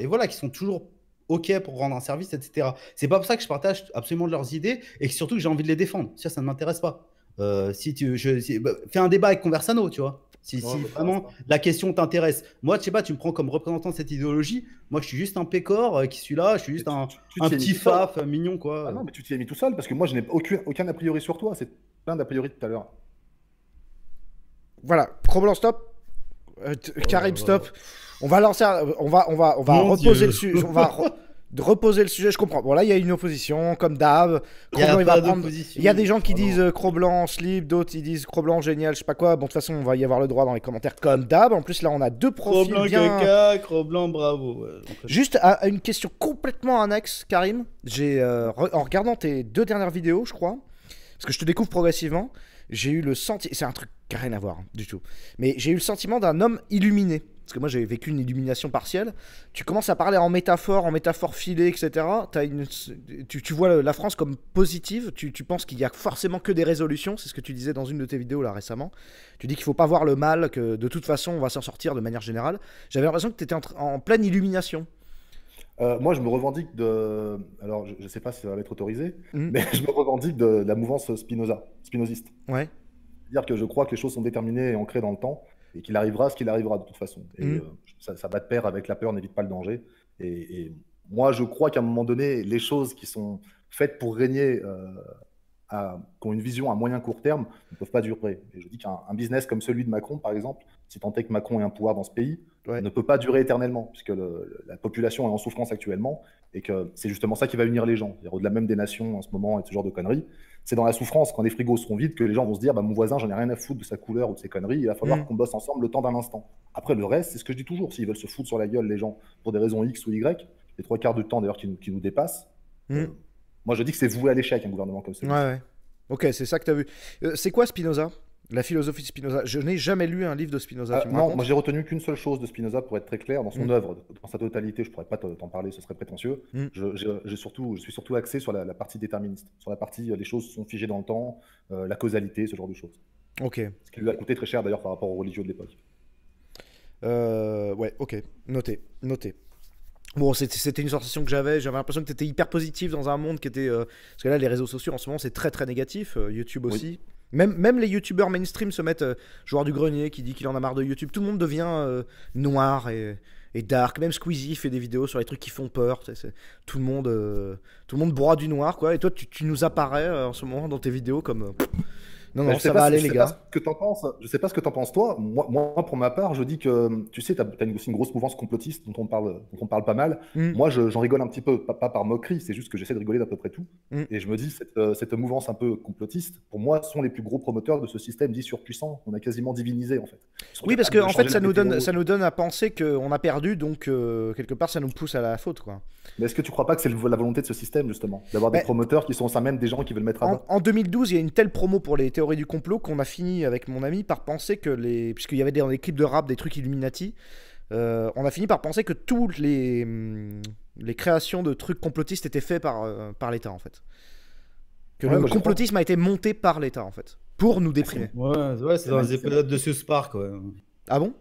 voilà, qui sont toujours OK pour rendre un service, etc. C'est pas pour ça que je partage absolument leurs idées et que surtout que j'ai envie de les défendre. Ça ne m'intéresse pas. Fais un débat avec Conversano, tu vois. Si Ouais, bah, vraiment la question t'intéresse. Moi, je sais pas, tu me prends comme représentant de cette idéologie. Moi, je suis juste un pécor qui suis là. Je suis juste un t'y es mis petit tout seul. faf mignon, quoi. Ah non, mais tu t'y es mis tout seul parce que moi, je n'ai aucun a priori sur toi. C'est plein d'a priori tout à l'heure. Voilà, Cro-Blanc, stop. Karim, stop. On va lancer, on va Mon reposer Dieu. le sujet. Reposer le sujet, je comprends. Bon, là, il y a une opposition, comme d'hab. Il y a Cro-Blanc, il va pas prendre. d'opposition. Il y a des gens qui Oh non. disent Cro-Blanc, slip, d'autres ils disent Cro-Blanc, génial, je sais pas quoi. Bon, de toute façon, on va y avoir le droit dans les commentaires, comme d'hab. En plus, là, on a deux profils Cro-Blanc bien. caca, Cro-Blanc bravo. Ouais. Juste à une question complètement annexe, Karim. En regardant tes deux dernières vidéos, je crois, parce que je te découvre progressivement, j'ai eu le sentiment. C'est un truc qui n'a rien à voir hein, du tout. Mais j'ai eu le sentiment d'un homme illuminé. Parce que moi, j'ai vécu une illumination partielle. Tu commences à parler en métaphore filée, etc. Tu vois la France comme positive. Tu penses qu'il y a forcément que des résolutions. C'est ce que tu disais dans une de tes vidéos là récemment. Tu dis qu'il ne faut pas voir le mal, que de toute façon, on va s'en sortir de manière générale. J'avais l'impression que tu étais en pleine illumination. Moi, je me revendique de. Alors, je ne sais pas si ça va être autorisé, Mhm. mais je me revendique de la mouvance spinoziste. Ouais. C'est-à-dire que je crois que les choses sont déterminées et ancrées dans le temps et qu'il arrivera ce qu'il arrivera de toute façon. Et Mhm. ça va de pair avec la peur n'évite pas le danger. Et moi, je crois qu'à un moment donné, les choses qui sont faites pour régner, qui ont une vision à moyen court terme, ne peuvent pas durer. Et je dis qu'un business comme celui de Macron, par exemple, si tant est que Macron ait un pouvoir dans ce pays, Ouais. ne peut pas durer éternellement, puisque la population est en souffrance actuellement, et que c'est justement ça qui va unir les gens. Au-delà même des nations en ce moment et de ce genre de conneries, c'est dans la souffrance, quand les frigos seront vides, que les gens vont se dire, bah, mon voisin, j'en ai rien à foutre de sa couleur ou de ses conneries, il va falloir qu'on bosse ensemble le temps d'un instant. Après, le reste, c'est ce que je dis toujours, s'ils veulent se foutre sur la gueule, les gens, pour des raisons X ou Y, les trois quarts du temps d'ailleurs qui nous dépassent, moi je dis que c'est voué à l'échec, un gouvernement comme celui-ci. Ouais. Ok, c'est ça que tu as vu. C'est quoi Spinoza? La philosophie de Spinoza? Je n'ai jamais lu un livre de Spinoza. Tu me Non, racontes? moi j'ai retenu qu'une seule chose de Spinoza pour être très clair dans son œuvre, dans sa totalité. Je pourrais pas t'en parler, ce serait prétentieux. Je suis surtout axé sur la partie déterministe, sur la partie les choses sont figées dans le temps, la causalité, ce genre de choses. Ok. Ce qui lui a coûté très cher d'ailleurs par rapport aux religieux de l'époque. Ouais, ok. Noté. Bon, c'était une sensation que j'avais. J'avais l'impression que tu étais hyper positif dans un monde qui était. Parce que là, les réseaux sociaux en ce moment, c'est très très négatif. YouTube aussi. Oui. Même les youtubeurs mainstream se mettent. Joueur du grenier qui dit qu'il en a marre de YouTube. Tout le monde devient noir et dark. Même Squeezie fait des vidéos sur les trucs qui font peur. Tout le monde broie du noir, quoi. Et toi, tu nous apparais en ce moment dans tes vidéos comme. Non, ça va aller, les gars. Je sais pas ce que t'en penses, toi. Moi, pour ma part, je dis que, tu sais, t'as aussi une grosse mouvance complotiste dont on parle pas mal. Moi, j'en rigole un petit peu, pas par moquerie, c'est juste que j'essaie de rigoler d'à peu près tout. Et je me dis, cette mouvance un peu complotiste, pour moi, sont les plus gros promoteurs de ce système dit surpuissant qu'on a quasiment divinisé, en fait. Oui, parce que en fait, ça nous donne à penser qu'on a perdu, donc quelque part, ça nous pousse à la faute, quoi. Mais est-ce que tu crois pas que c'est la volonté de ce système, justement, d'avoir des Mais promoteurs qui sont ça même des gens qui veulent mettre à bas? en 2012, il y a une telle promo pour les théories du complot qu'on a fini avec mon ami par penser que puisqu'il y avait dans les clips de rap des trucs Illuminati, on a fini par penser que toutes les créations de trucs complotistes étaient faits par l'État en fait. Que Ouais, le moi, j'ai pas. complotisme a été monté par l'État en fait, pour nous déprimer. Ouais, c'est dans les épisodes de South Park, ouais. Ah bon?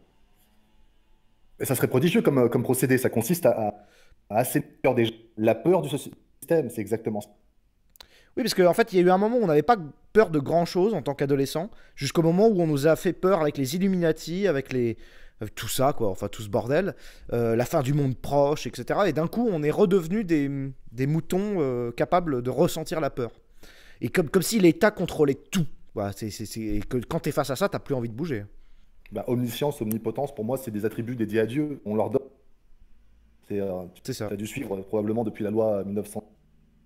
Et ça serait prodigieux comme procédé. Ça consiste à assainir la peur du système. C'est exactement ça. Oui, parce qu'en fait, il y a eu un moment où on n'avait pas peur de grand chose en tant qu'adolescent, jusqu'au moment où on nous a fait peur avec les Illuminati, avec tout ça, quoi, enfin tout ce bordel, la fin du monde proche, etc. Et d'un coup, on est redevenu des moutons capables de ressentir la peur. Et comme si l'État contrôlait tout. Voilà, et que quand t'es face à ça, t'as plus envie de bouger. Bah, omniscience, omnipotence, pour moi, c'est des attributs dédiés à Dieu. On leur donne. C'est ça. Tu as dû suivre probablement depuis la loi 1900.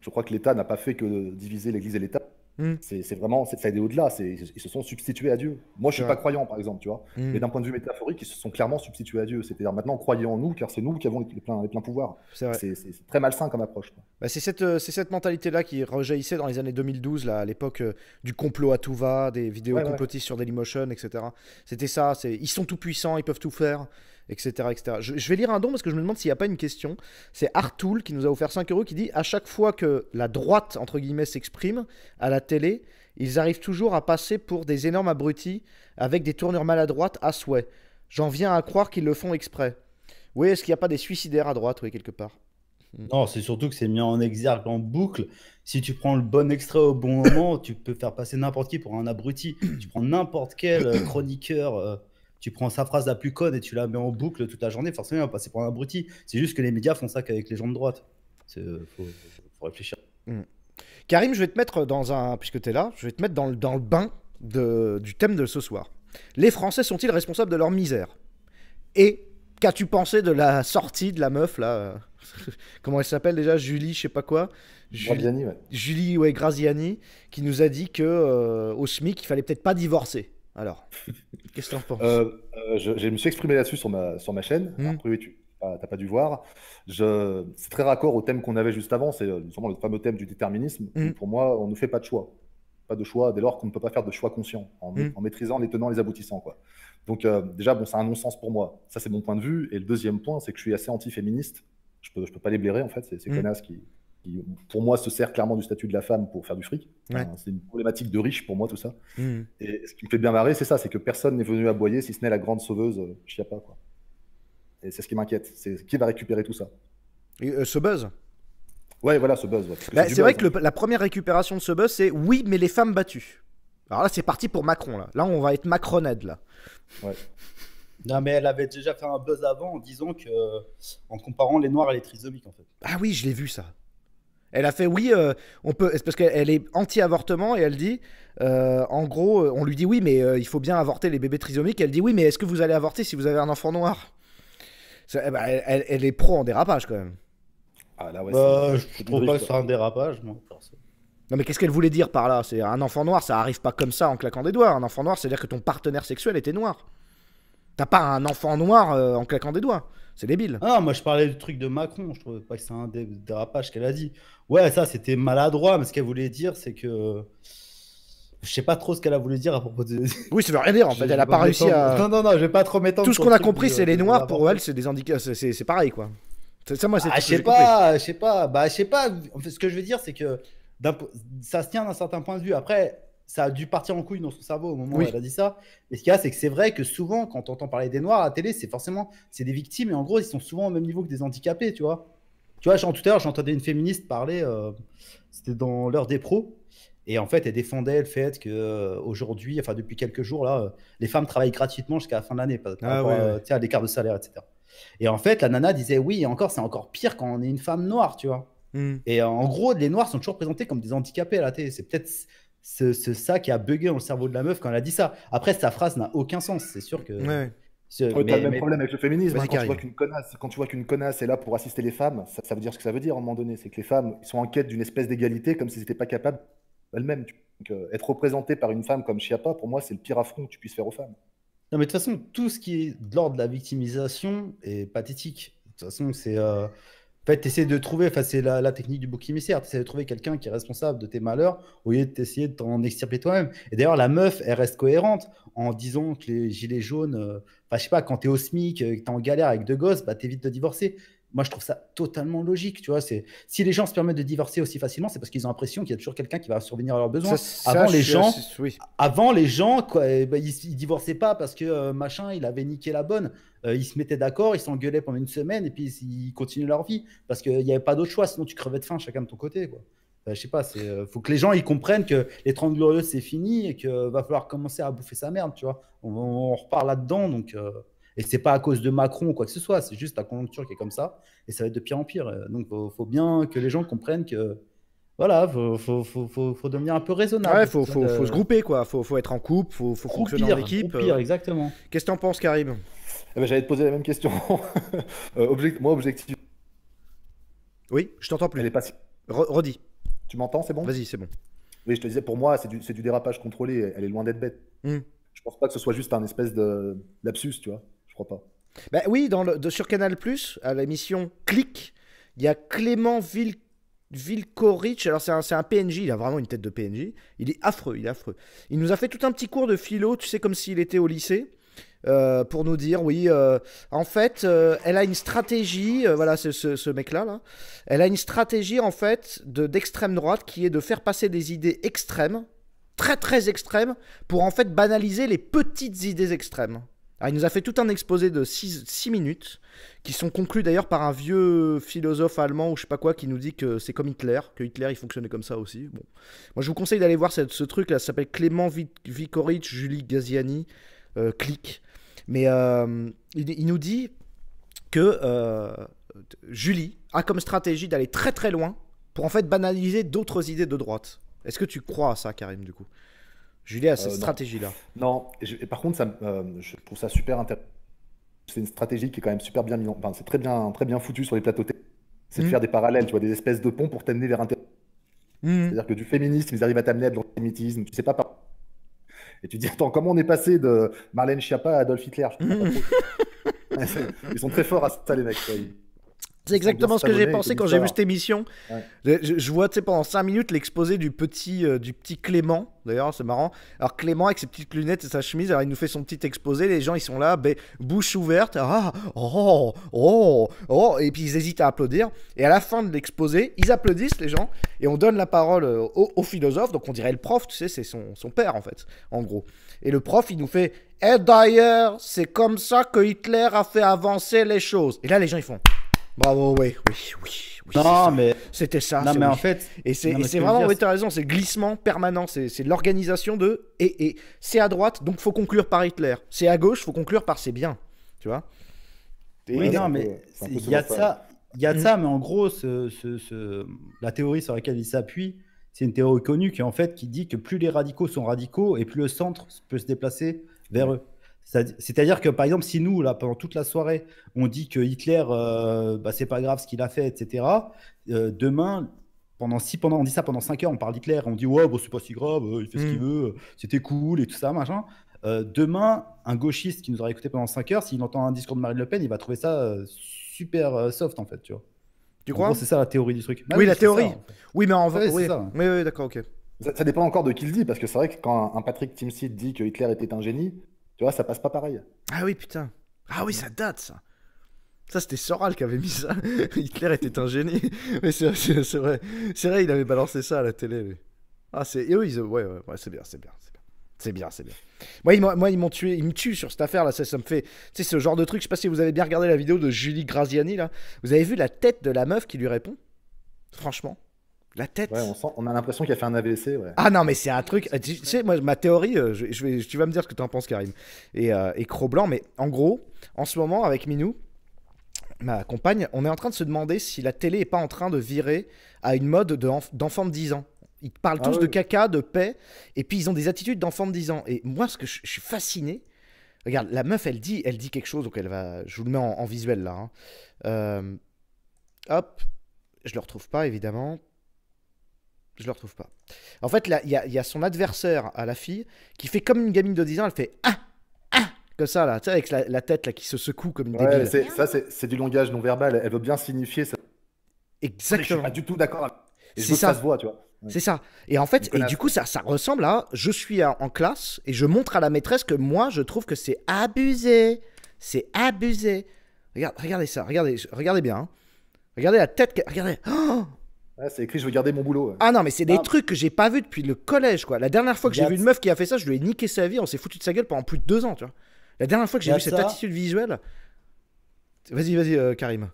Je crois que l'État n'a pas fait que diviser l'Église et l'État. Hmm, C'est vraiment, ça a été au-delà. Ils se sont substitués à Dieu. Moi, je c'est suis pas vrai. croyant, par exemple, tu vois. Mais Hmm, d'un point de vue métaphorique, ils se sont clairement substitués à Dieu. C'est-à-dire maintenant, croyez en nous, car c'est nous qui avons les pleins pouvoirs. c'est vrai. C'est très malsain comme approche, quoi. Bah, c'est cette mentalité-là qui rejaillissait dans les années 2012, là, à l'époque du complot à tout va, des vidéos Ouais, ouais. complotistes sur Dailymotion, etc. C'était ça, ils sont tout puissants, ils peuvent tout faire, etc. etc. Je vais lire un don parce que je me demande s'il n'y a pas une question. C'est Artoul qui nous a offert 5 euros qui dit: à chaque fois que la droite, entre guillemets, s'exprime à la télé, ils arrivent toujours à passer pour des énormes abrutis avec des tournures maladroites à souhait. J'en viens à croire qu'ils le font exprès. Oui, est-ce qu'il n'y a pas des suicidaires à droite, oui, quelque part? Hmm. Non, c'est surtout que c'est mis en exergue en boucle. Si tu prends le bon extrait au bon moment, tu peux faire passer n'importe qui pour un abruti. Tu prends n'importe quel chroniqueur, tu prends sa phrase la plus conne et tu la mets en boucle toute la journée, forcément, il va passer pour un abruti. C'est juste que les médias font ça qu'avec les gens de droite. Faut réfléchir. Hmm. Karim, je vais te mettre puisque tu es là, je vais te mettre dans le bain du thème de ce soir. Les Français sont-ils responsables de leur misère? Et qu'as-tu pensé de la sortie de la meuf, là comment elle s'appelle déjà? Julie, je sais pas quoi. Graziani, ouais. Julie, ouais, Graziani, qui nous a dit que au SMIC, il fallait peut-être pas divorcer. Alors, qu'est-ce que t'en penses? Je me suis exprimé là-dessus sur ma chaîne. Hmm, Après, tu n'as pas dû voir. C'est très raccord au thème qu'on avait juste avant. C'est sûrement le fameux thème du déterminisme. hmm, Où pour moi, on ne fait pas de choix. Pas de choix dès lors qu'on ne peut pas faire de choix conscient hmm. en maîtrisant les tenants et les aboutissants, quoi. Donc, déjà, bon, c'est un non-sens pour moi. Ça, c'est mon point de vue. Et le deuxième point, c'est que je suis assez anti-féministe. Je peux pas les blairer, en fait. Ces Hmm. connasses qui, pour moi, se servent clairement du statut de la femme pour faire du fric. Ouais. Enfin, c'est une problématique de riche pour moi, tout ça. Hmm. Et ce qui me fait bien marrer, c'est ça, c'est que personne n'est venu aboyer, si ce n'est la grande sauveuse Chiappa, quoi. Et c'est ce qui m'inquiète, c'est qui va récupérer tout ça. Et, ce buzz. Ouais, voilà, ce buzz, ouais, parce que Bah, du c'est vrai buzz, hein. que la première récupération de ce buzz, c'est oui, mais les femmes battues. Alors là, c'est parti pour Macron, là. Là, on va être Macroned, là. Ouais. Non, mais elle avait déjà fait un buzz avant en disant que, en comparant les noirs et les trisomiques, en fait. Ah oui, je l'ai vu, ça. Elle a fait oui, on peut. C'est parce qu'elle est anti-avortement et elle dit, en gros, on lui dit oui, mais il faut bien avorter les bébés trisomiques. Elle dit oui, mais est-ce que vous allez avorter si vous avez un enfant noir? Elle est pro en dérapage quand même. Ah là, ouais, Je c'est du trouve pas drift, que quoi. c'est un dérapage, moi, perso. Non, mais qu'est-ce qu'elle voulait dire par là? C'est un enfant noir, ça arrive pas comme ça en claquant des doigts. Un enfant noir, c'est-à-dire que ton partenaire sexuel était noir. T'as pas un enfant noir en claquant des doigts. C'est débile. Ah, moi je parlais du truc de Macron, je trouvais pas que c'est un dérapage qu'elle a dit. Ouais, ça c'était maladroit, mais ce qu'elle voulait dire, c'est que. Je sais pas trop ce qu'elle a voulu dire à propos de. Oui, ça veut rien dire en fait. Je Elle vais a pas réussi m'étendre. à. Non, je vais pas trop m'étendre. Tout ce sur qu'on le a truc compris, c'est les noirs. Pour l'avortement. elle, c'est des handicaps. C'est pareil quoi. Ça, moi, c'est tout Ah, ce que j'ai compris. je sais pas. Bah, je sais pas. En fait, ce que je veux dire, c'est que ça se tient d'un certain point de vue. Après, ça a dû partir en couille dans son cerveau au moment où Oui. elle a dit ça. Et ce qu'il y a, c'est que c'est vrai que souvent, quand on entend parler des Noirs à la télé, c'est des victimes. Et en gros, ils sont souvent au même niveau que des handicapés, tu vois. Tu vois, tout à l'heure, j'entendais une féministe parler. C'était dans l'heure des pros. Et en fait, elle défendait le fait que aujourd'hui, enfin depuis quelques jours là, les femmes travaillent gratuitement jusqu'à la fin de l'année par Ah rapport ouais, ouais. tu sais, à l'écart de salaire, etc. Et en fait, la nana disait oui, et encore, c'est encore pire quand on est une femme noire, tu vois. Hmm. Et en gros, les noirs sont toujours présentés comme des handicapés à la télé. C'est peut-être ça qui a bugué dans le cerveau de la meuf quand elle a dit ça. Après, sa phrase n'a aucun sens, c'est sûr que. Ouais, ouais. Ouais, t'as le même problème avec le féminisme, hein. Vas-y, Karim. Quand tu vois qu'une connasse est là pour assister les femmes, ça veut dire ce que ça veut dire à un moment donné. C'est que les femmes ils sont en quête d'une espèce d'égalité comme s'ils n'étaient pas capables elles-mêmes. Donc, être représenté par une femme comme Chiappa, pour moi, c'est le pire affront que tu puisses faire aux femmes. Non, mais de toute façon, tout ce qui est de l'ordre de la victimisation est pathétique. De toute façon, c'est. fait, tu essaies de trouver, enfin, c'est la technique du bouc émissaire, tu essaies de trouver quelqu'un qui est responsable de tes malheurs au lieu d'essayer de t'en extirper toi-même. Et d'ailleurs, la meuf, elle reste cohérente en disant que les gilets jaunes, enfin, je sais pas, quand t'es au SMIC, que t'es en galère avec deux gosses, bah, t'évites de divorcer. Moi, je trouve ça totalement logique, tu vois. Si les gens se permettent de divorcer aussi facilement, c'est parce qu'ils ont l'impression qu'il y a toujours quelqu'un qui va survenir à leurs besoins. Oui. Avant, les gens, quoi, ils divorçaient pas parce que machin, il avait niqué la bonne. Ils se mettaient d'accord, ils s'engueulaient pendant une semaine et puis ils continuaient leur vie parce qu'il n'y avait pas d'autre choix, sinon tu crevais de faim chacun de ton côté, quoi. Enfin, je sais pas, faut que les gens ils comprennent que les 30 glorieuses c'est fini et qu'il va falloir commencer à bouffer sa merde, tu vois. On repart là-dedans, donc et c'est pas à cause de Macron ou quoi que ce soit, c'est juste la conjoncture qui est comme ça et ça va être de pire en pire. Donc faut bien que les gens comprennent que voilà, faut devenir un peu raisonnable. Ouais, faut se grouper, quoi. Faut être en couple, faut fonctionner en équipe. Exactement. Qu'est-ce que t'en penses, Karim? Eh ben, j'allais te poser la même question. Moi, objectif. Oui, je t'entends plus. Elle est pas si- Redis. Tu m'entends, c'est bon? Vas-y, c'est bon. Oui, je te disais, pour moi, c'est du dérapage contrôlé. Elle est loin d'être bête. Hmm. Je pense pas que ce soit juste un espèce de lapsus, tu vois. Je crois pas. Bah oui, sur Canal+, à l'émission Click, il y a Clément Vilkorich. Alors c'est un PNJ, il a vraiment une tête de PNJ. Il est affreux, il est affreux. Il nous a fait tout un petit cours de philo, tu sais, comme s'il était au lycée. Pour nous dire, oui, en fait, elle a une stratégie, voilà, ce mec-là, là, elle a une stratégie, en fait, d'extrême droite qui est de faire passer des idées extrêmes, très très extrêmes, pour en fait banaliser les petites idées extrêmes. Alors, il nous a fait tout un exposé de 6 minutes, qui sont conclus d'ailleurs par un vieux philosophe allemand ou je sais pas quoi, qui nous dit que c'est comme Hitler, que Hitler il fonctionnait comme ça aussi. Bon. Moi je vous conseille d'aller voir ce truc-là, ça s'appelle Clément Vilkorich, Julie Gaziani, Click. Mais il nous dit que Julie a comme stratégie d'aller très très loin pour en fait banaliser d'autres idées de droite. Est-ce que tu crois à ça, Karim, du coup? Julie a cette Non. stratégie-là. Non. Et par contre, je trouve ça super intéressant. C'est une stratégie qui est quand même super bien mise enfin, c'est très bien foutu sur les plateaux télé. C'est de faire des parallèles, tu vois, des espèces de ponts pour t'amener vers un C'est-à-dire que du féminisme, ils arrivent à t'amener à de l'antisémitisme, tu sais pas par. Et tu te dis, attends, comment on est passé de Marlène Schiappa à Adolf Hitler? Je comprends pas trop. Ils sont très forts à ça, les mecs. C'est exactement ce que j'ai pensé quand j'ai vu cette ça. émission. Ouais. Je vois, tu sais, pendant 5 minutes l'exposé du petit Clément. D'ailleurs, c'est marrant. Alors, Clément, avec ses petites lunettes et sa chemise, alors il nous fait son petit exposé. Les gens, ils sont là, bouche ouverte. Ah, oh, oh, oh. Et puis, ils hésitent à applaudir. Et à la fin de l'exposé, ils applaudissent, les gens. Et on donne la parole au philosophe. Donc, on dirait le prof, tu sais, c'est son père, en fait, en gros. Et le prof, il nous fait « Et d'ailleurs, c'est comme ça que Hitler a fait avancer les choses. » Et là, les gens, ils font... Bravo, oui. Non, mais c'était ça. non, mais oui. en fait, Et c'est non, mais ce que je vraiment, veux oui, dire, t'as raison, c'est glissement permanent, c'est l'organisation de et c'est à droite, donc faut conclure par Hitler. C'est à gauche, faut conclure par c'est bien, tu vois. oui, Ouais, non, mais c'est un peu il y a de souvent ça, mais en gros, la théorie sur laquelle il s'appuie, c'est une théorie connue qui dit que plus les radicaux sont radicaux et plus le centre peut se déplacer vers eux. C'est-à-dire que, par exemple, si nous, là, pendant toute la soirée, on dit que Hitler, c'est pas grave ce qu'il a fait, etc., demain, on dit ça pendant 5 heures, on parle d'Hitler, on dit ouais, bon, c'est pas si grave, il fait ce qu'il veut, c'était cool et tout ça, machin. Demain, un gauchiste qui nous aura écouté pendant 5 heures, s'il entend un discours de Marine Le Pen, il va trouver ça super soft, en fait, tu vois. Tu En crois? gros, c'est ça la théorie du truc. Oui, la c'est théorie. ça, en fait. Oui, mais en Ouais, vrai, c'est ça. oui, d'accord, ok. Ça dépend encore de qui le dit, parce que c'est vrai que quand un Patrick Timsit dit que Hitler était un génie, tu vois, ça passe pas pareil. Ah oui, putain. Ah oui, ça date, ça. Ça, c'était Soral qui avait mis ça. Hitler était un génie. Mais c'est vrai. C'est vrai, il avait balancé ça à la télé. Mais... Ah, c'est... Et oui, ouais, c'est bien. Moi, ils m'ont tué. Ils me tuent sur cette affaire, là. Ça me fait... Tu sais, ce genre de truc. Je sais pas si vous avez bien regardé la vidéo de Julie Graziani, là. Vous avez vu la tête de la meuf qui lui répond? Franchement. La tête. Ouais, on a l'impression qu'il a fait un AVC, ouais. Ah non, mais c'est un truc. Tu sais, moi, ma théorie, tu vas me dire ce que tu en penses, Karim. Et Cro-Blanc, mais en gros, en ce moment, avec Minou, ma compagne, on est en train de se demander si la télé est pas en train de virer à une mode d'enfants de 10 ans. Ils parlent tous de caca, de paix, et puis ils ont des attitudes d'enfants de 10 ans. Et moi, ce que je suis fasciné, regarde, la meuf, elle dit quelque chose, donc je vous le mets en visuel là. Hop, je le retrouve pas, évidemment. Je le retrouve pas. En fait, il y a son adversaire à la fille qui fait comme une gamine de 10 ans, elle fait ah, comme ça, là, tu sais, avec la tête là, qui se secoue comme une débile. C'est du langage non verbal. Elle veut bien signifier ça. Je suis Exactement. pas du tout d'accord. Et je C'est veux que ça. ça se voit, tu vois. Ouais. C'est ça. Et en fait, Une et connasse. du coup, ça ressemble à je suis en classe et je montre à la maîtresse que moi, je trouve que c'est abusé. C'est abusé. Regardez ça. Regardez bien. Hein. Regardez la tête. Regardez. Oh Ouais, c'est écrit, je veux garder mon boulot. Ouais. ah non, mais c'est des Ah. trucs que j'ai pas vu depuis le collège, quoi. La dernière fois que j'ai Y'a vu de- une meuf qui a fait ça, je lui ai niqué sa vie. On s'est foutu de sa gueule pendant plus de 2 ans, tu vois. La dernière fois que j'ai Y'a vu de cette ça. attitude visuelle. Vas-y, Karim.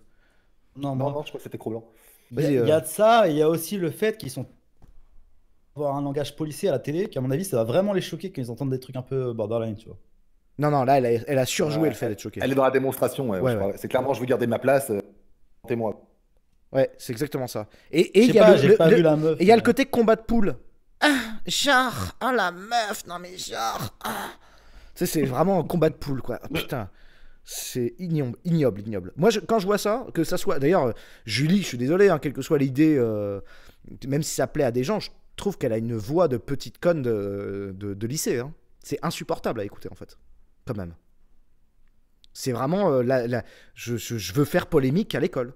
Non, Non, moi. non, je crois que c'était trop blanc. Il y, Vas-y. il y a de ça, et il y a aussi le fait qu'ils sont avoir un langage policier à la télé, qu'à mon avis, ça va vraiment les choquer quand ils entendent des trucs un peu borderline, tu vois. Non, non, là, elle a surjoué Ouais, le fait d'être choquée. Elle est dans la démonstration. Ouais, Ouais, je ouais. crois. C'est clairement, je veux garder ma place. Tentez-moi. Ouais, c'est exactement ça. Et Je il sais y a pas, le, j'ai pas vu la meuf. et il y a le mais- côté combat de poule. Ah, genre, oh la meuf, non mais genre, ah. Tu sais, c'est vraiment un combat de poule, quoi. Ah, putain, c'est ignoble. Moi, quand je vois ça, que ça soit. D'ailleurs, Julie, je suis désolé, hein, quelle que soit l'idée, même si ça plaît à des gens, je trouve qu'elle a une voix de petite conne de lycée. Hein. C'est insupportable à écouter, en fait. Quand même. C'est vraiment. Je veux faire polémique à l'école.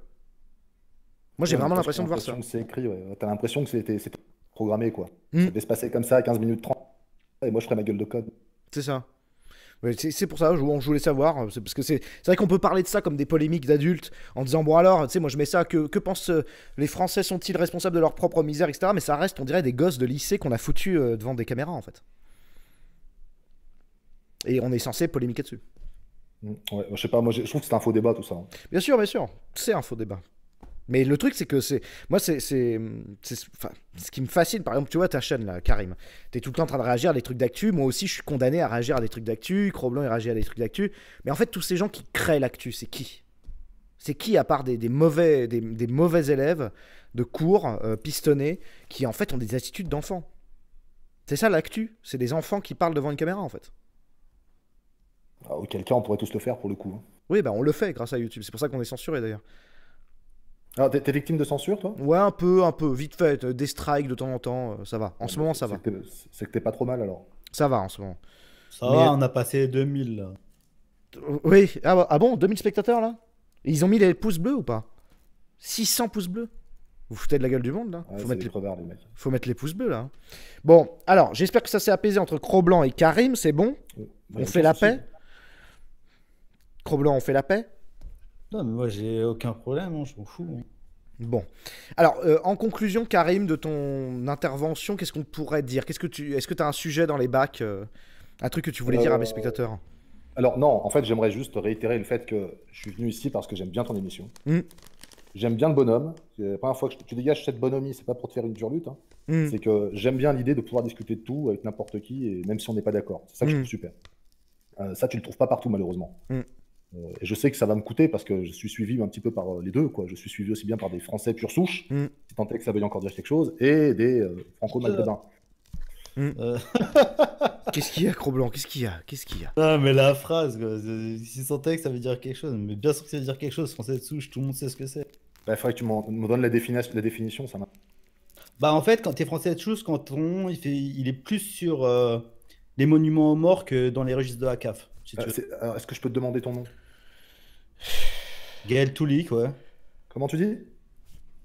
Moi, j'ai Ouais, vraiment t'as l'impression de voir ça. que c'est écrit. Ouais. T'as l'impression que c'était programmé, quoi. Mm. Ça devait se passer comme ça à 15 minutes 30. Et moi, je ferais ma gueule de code. C'est ça. Ouais, c'est pour ça, je voulais savoir. Parce que c'est vrai qu'on peut parler de ça comme des polémiques d'adultes en disant, bon alors, tu sais, moi je mets ça, que pensent les Français, sont-ils responsables de leur propre misère, etc. Mais ça reste, on dirait, des gosses de lycée qu'on a foutus devant des caméras, en fait. Et on est censé polémiquer dessus. Ouais, je sais pas, moi, je trouve que c'est un faux débat, tout ça. Bien sûr, c'est un faux débat. Mais le truc, c'est que moi, enfin, ce qui me fascine, par exemple, tu vois ta chaîne là, Karim. T'es tout le temps en train de réagir à des trucs d'actu. Moi aussi, je suis condamné à réagir à des trucs d'actu. Cro-Blanc, il réagit à des trucs d'actu. Mais en fait, tous ces gens qui créent l'actu, c'est qui? C'est qui, à part des mauvais élèves de cours pistonnés, qui en fait ont des attitudes d'enfants? C'est ça l'actu. C'est des enfants qui parlent devant une caméra, en fait. Ah, auquel cas, on pourrait tous le faire pour le coup. Oui, bah on le fait grâce à YouTube. C'est pour ça qu'on est censuré d'ailleurs. Ah, t'es victime de censure, toi? Ouais, un peu, vite fait. Des strikes de temps en temps, ça va. En ce moment, ça va. C'est que t'es pas trop mal alors. Ça va en ce moment. Ça Mais- va, on a passé 2000 là. Oui, ah bon, 2000 spectateurs là? Ils ont mis les pouces bleus ou pas? 600 pouces bleus? Vous foutez de la gueule du monde là? Ouais, Faut c'est mettre des les... crevards, les mecs. Faut mettre les pouces bleus là. Hein. Bon, alors, j'espère que ça s'est apaisé entre Cro-Blanc et Karim, c'est bon? On fait la paix? Cro-Blanc, on fait la paix? Non, mais moi j'ai aucun problème, hein, je m'en fous. Hein. Bon. Alors, en conclusion, Karim, de ton intervention, qu'est-ce qu'on pourrait dire? Est-ce que tu as un sujet dans les bacs? Un truc que tu voulais dire à mes spectateurs? Alors non, en fait, j'aimerais juste réitérer le fait que je suis venu ici parce que j'aime bien ton émission. Mm. J'aime bien le bonhomme. C'est la première fois que tu dégages cette bonhomie, c'est pas pour te faire une turlute. Hein. Mm. C'est que j'aime bien l'idée de pouvoir discuter de tout avec n'importe qui, et même si on n'est pas d'accord. C'est ça que je trouve super. Ça, tu le trouves pas partout, malheureusement. Mm. Et je sais que ça va me coûter parce que je suis suivi un petit peu par les deux, quoi. Je suis suivi aussi bien par des Français pure souche, Mm. si tant est que ça veuille encore dire quelque chose, et des franco-maghrébins. Qu'est-ce qu'il y a, Cro-Blanc? Qu'est-ce qu'il y a? Ah, mais la phrase, quoi. Si son texte, ça veut dire quelque chose. Mais bien sûr que ça veut dire quelque chose. Français de souche, tout le monde sait ce que c'est. Il faudrait que tu me donnes la définition, ça m'a. Bah, en fait, quand t'es français de souche, il est plus sur les monuments aux morts que dans les registres de la CAF. Si tu veux. Alors, est-ce que je peux te demander ton nom? Gaël Toulik, ouais. Comment tu dis?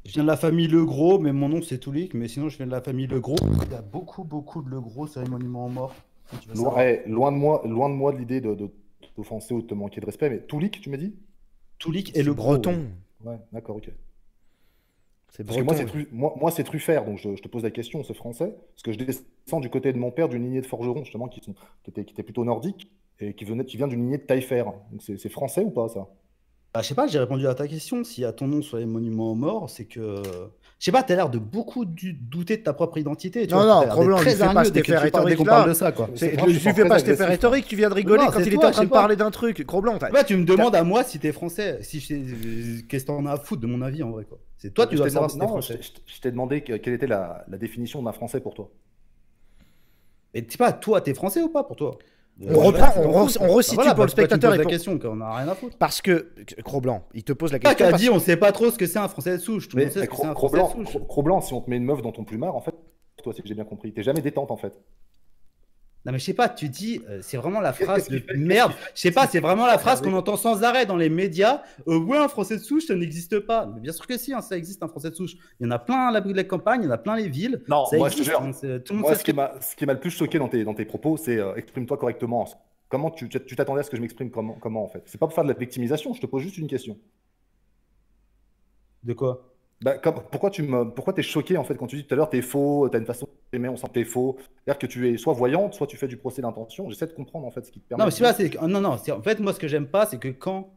Je viens de la famille Le Gros, mais mon nom c'est Toulik. Mais sinon, je viens de la famille Le Gros. Il y a beaucoup de Le Gros sur les monuments aux morts. Si tu veux savoir. Loin de moi de l'idée de t'offenser ou de te manquer de respect, mais Toulik, tu m'as dit? Toulik et C'est Le Gros. breton. Ouais, d'accord, ok. C'est Parce que breton. moi, c'est Truffert, donc je te pose la question, c'est français. Parce que je descends du côté de mon père d'une lignée de forgerons, justement, qui était plutôt nordique, et qui vient d'une lignée de Taillefer. Donc c'est français ou pas, ça? Bah, je sais pas, j'ai répondu à ta question. S'il y a ton nom sur les monuments aux morts, c'est que. Je sais pas, t'as l'air de beaucoup douter de ta propre identité. Tu Non, vois, non, t'as l'air d'être Cro-Blanc, lui très fais pas hargneux cet dès que effet tu parles- dès qu'on rhétorique parle là. de ça, quoi. C'est Je lui fais pas cet effet agressif, rhétorique, tu viens de rigoler Non, quand c'est il était toi, en train c'est de toi. parler d'un truc. Cro-Blanc, Bah, tu me demandes à moi si t'es français. Qu'est-ce que t'en as à foutre de mon avis en vrai, quoi. C'est toi, tu dois savoir si t'es Non, français. je t'ai demandé quelle était la définition d'un français pour toi. Et tu sais pas, toi, t'es français ou pas pour toi? On reprend, on resitue Voilà, pour le pourquoi tu me spectateur poses et la pour- question, qu'on a rien à foutre. Parce que Cro-Blanc, il te pose la Pas question. qu'à parce- dit, on sait pas trop ce que c'est un français de souche. Tout le Mais monde sait ce que c'est un français de souche. Cro-Blanc, si on te met une meuf dans ton plumard, en fait, toi, c'est que j'ai bien compris. T'es jamais détente, en fait. Non, mais je sais pas, tu dis, c'est vraiment la Qu'est-ce phrase qui de fait- merde. qu'est-ce qui fait- Je sais pas, qu'est-ce c'est qui vraiment fait la phrase avec- qu'on entend sans arrêt dans les médias. Ouais, un Français de souche, ça n'existe pas. Mais bien sûr que si, hein, ça existe un Français de souche. Il y en a plein à l'abri de la campagne, il y en a plein les villes. Non, Ça moi, je te existe. jure, Hein, tout le monde moi, sait ce qui m'a le plus choqué dans tes propos, c'est exprime-toi correctement. Comment tu t'attendais à ce que je m'exprime comment en fait? C'est pas pour faire de la victimisation, je te pose juste une question. de quoi? Bah, pourquoi t'es choqué en fait quand tu dis tout à l'heure t'es faux, t'as une façon d'aimer, on sent que t'es faux. C'est-à-dire que tu es soit voyante, soit tu fais du procès d'intention. J'essaie de comprendre en fait ce qui te Non, permet mais de je sais pas, dire. non, non, en fait, moi, ce que j'aime pas, c'est que quand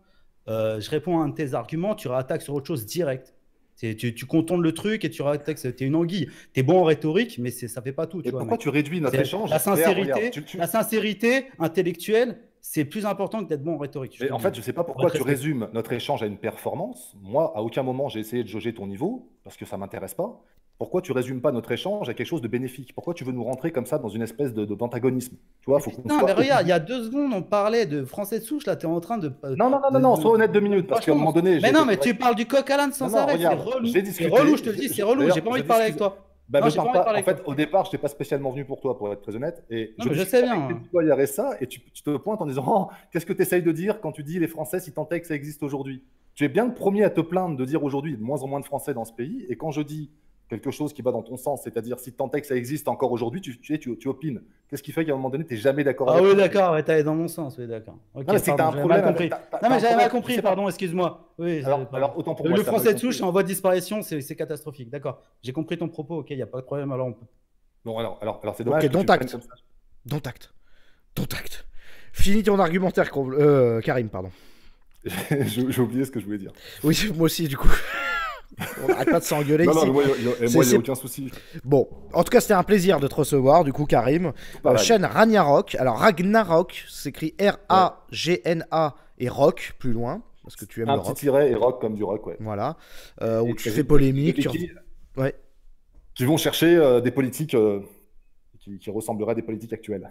je réponds à un de tes arguments, tu réattaques sur autre chose direct. Tu contournes le truc et tu réattaques, t'es une anguille. T'es bon en rhétorique, mais ça fait pas tout, tu Et vois, pourquoi mec. tu réduis notre C'est- échange? La Claire, sincérité, regarde, la sincérité intellectuelle, c'est plus important que d'être bon en rhétorique. Mais en fait, je sais pas Pour pourquoi être tu respecté. résumes notre échange à une performance. Moi, à aucun moment j'ai essayé de jauger ton niveau parce que ça m'intéresse pas. Pourquoi tu résumes pas notre échange à quelque chose de bénéfique? Pourquoi tu veux nous rentrer comme ça dans une espèce d'antagonisme? Tu vois, faut qu'on Putain, soit mais regarde, il y opposés. a 2 secondes, on parlait de français de souche, là, tu es en train de. Non, sois honnête 2 minutes parce qu'à un Franchement, moment donné, j'ai mais non, été mais tu correct. parles du coq à l'âne Non, sans non, arrêt, c'est regarde, relou. j'ai C'est discuté. relou, je te le dis, c'est relou, j'ai D'ailleurs, pas envie je de parler avec discute. toi. Bah, Non, me j'ai pas parle envie de pas. parler En avec fait, toi. au départ, je n'étais pas spécialement venu pour toi, pour être très honnête. Et Non, je mais je discute sais avec bien. tes petits RSA et tu te pointes en disant oh, qu'est-ce que tu essayes de dire quand tu dis les Français, si tant est que ça existe aujourd'hui? Tu es bien le premier à te plaindre de dire aujourd'hui de moins en moins de Français dans ce pays. Et quand je dis quelque chose qui va dans ton sens, c'est-à-dire si tant est que ça existe encore aujourd'hui, tu opines. Qu'est-ce qui fait qu'à un moment donné, tu n'es jamais d'accord Ah avec oui, moi? d'accord, ouais, t'allais dans mon sens, oui, d'accord. Ok, Non, mais c'est que tu as pardon, un j'avais mal problème avec. compris. Non, mais Un j'avais mal problème, je compris, sais pas. pardon, excuse-moi. Oui, pardon. Alors, autant pour moi, Le si t'as mal français de souche compris. en voie de disparition, c'est catastrophique, d'accord. J'ai compris ton propos, ok, il n'y a pas de problème, alors on peut. Bon, alors c'est dommage Ok, que dont tu le prennes acte. comme ça. Dont acte. Dont acte. Finis ton argumentaire, Karim, pardon. J'ai oublié ce que je voulais dire. Oui, moi aussi, du coup. On n'arrête pas de s'engueuler Non, ici. mais moi, il n'y C'est- a aucun souci. Bon, en tout cas, c'était un plaisir de te recevoir, du coup, Karim. Pareil. Chaîne Ragnarok. Alors, Ragnarok s'écrit R-A-G-N-A et rock, plus loin, parce que tu aimes Un le petit rock. tiret et rock comme du rock, ouais. Voilà. Où Et tu et- fais polémique. et tu- qui, Ouais. qui vont chercher des politiques qui ressembleraient à des politiques actuelles.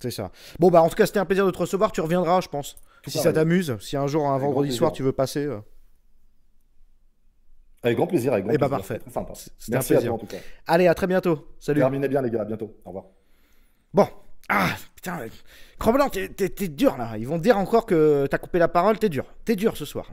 C'est ça. Bon, bah, en tout cas, c'était un plaisir de te recevoir. Tu reviendras, je pense. Tout Si pareil. ça t'amuse. Si un jour, un Avec vendredi grand soir, plaisir. tu veux passer. Avec grand plaisir, avec grand Eh ben, plaisir. parfait. C'est très sympa. C'était un Merci à plaisir. toi en tout cas. Allez, à très bientôt. Salut. Terminez bien les gars, à bientôt. Au revoir. Bon. Ah, putain. Cran-Blanc, t'es dur là. Ils vont te dire encore que t'as coupé la parole. T'es dur. T'es dur ce soir.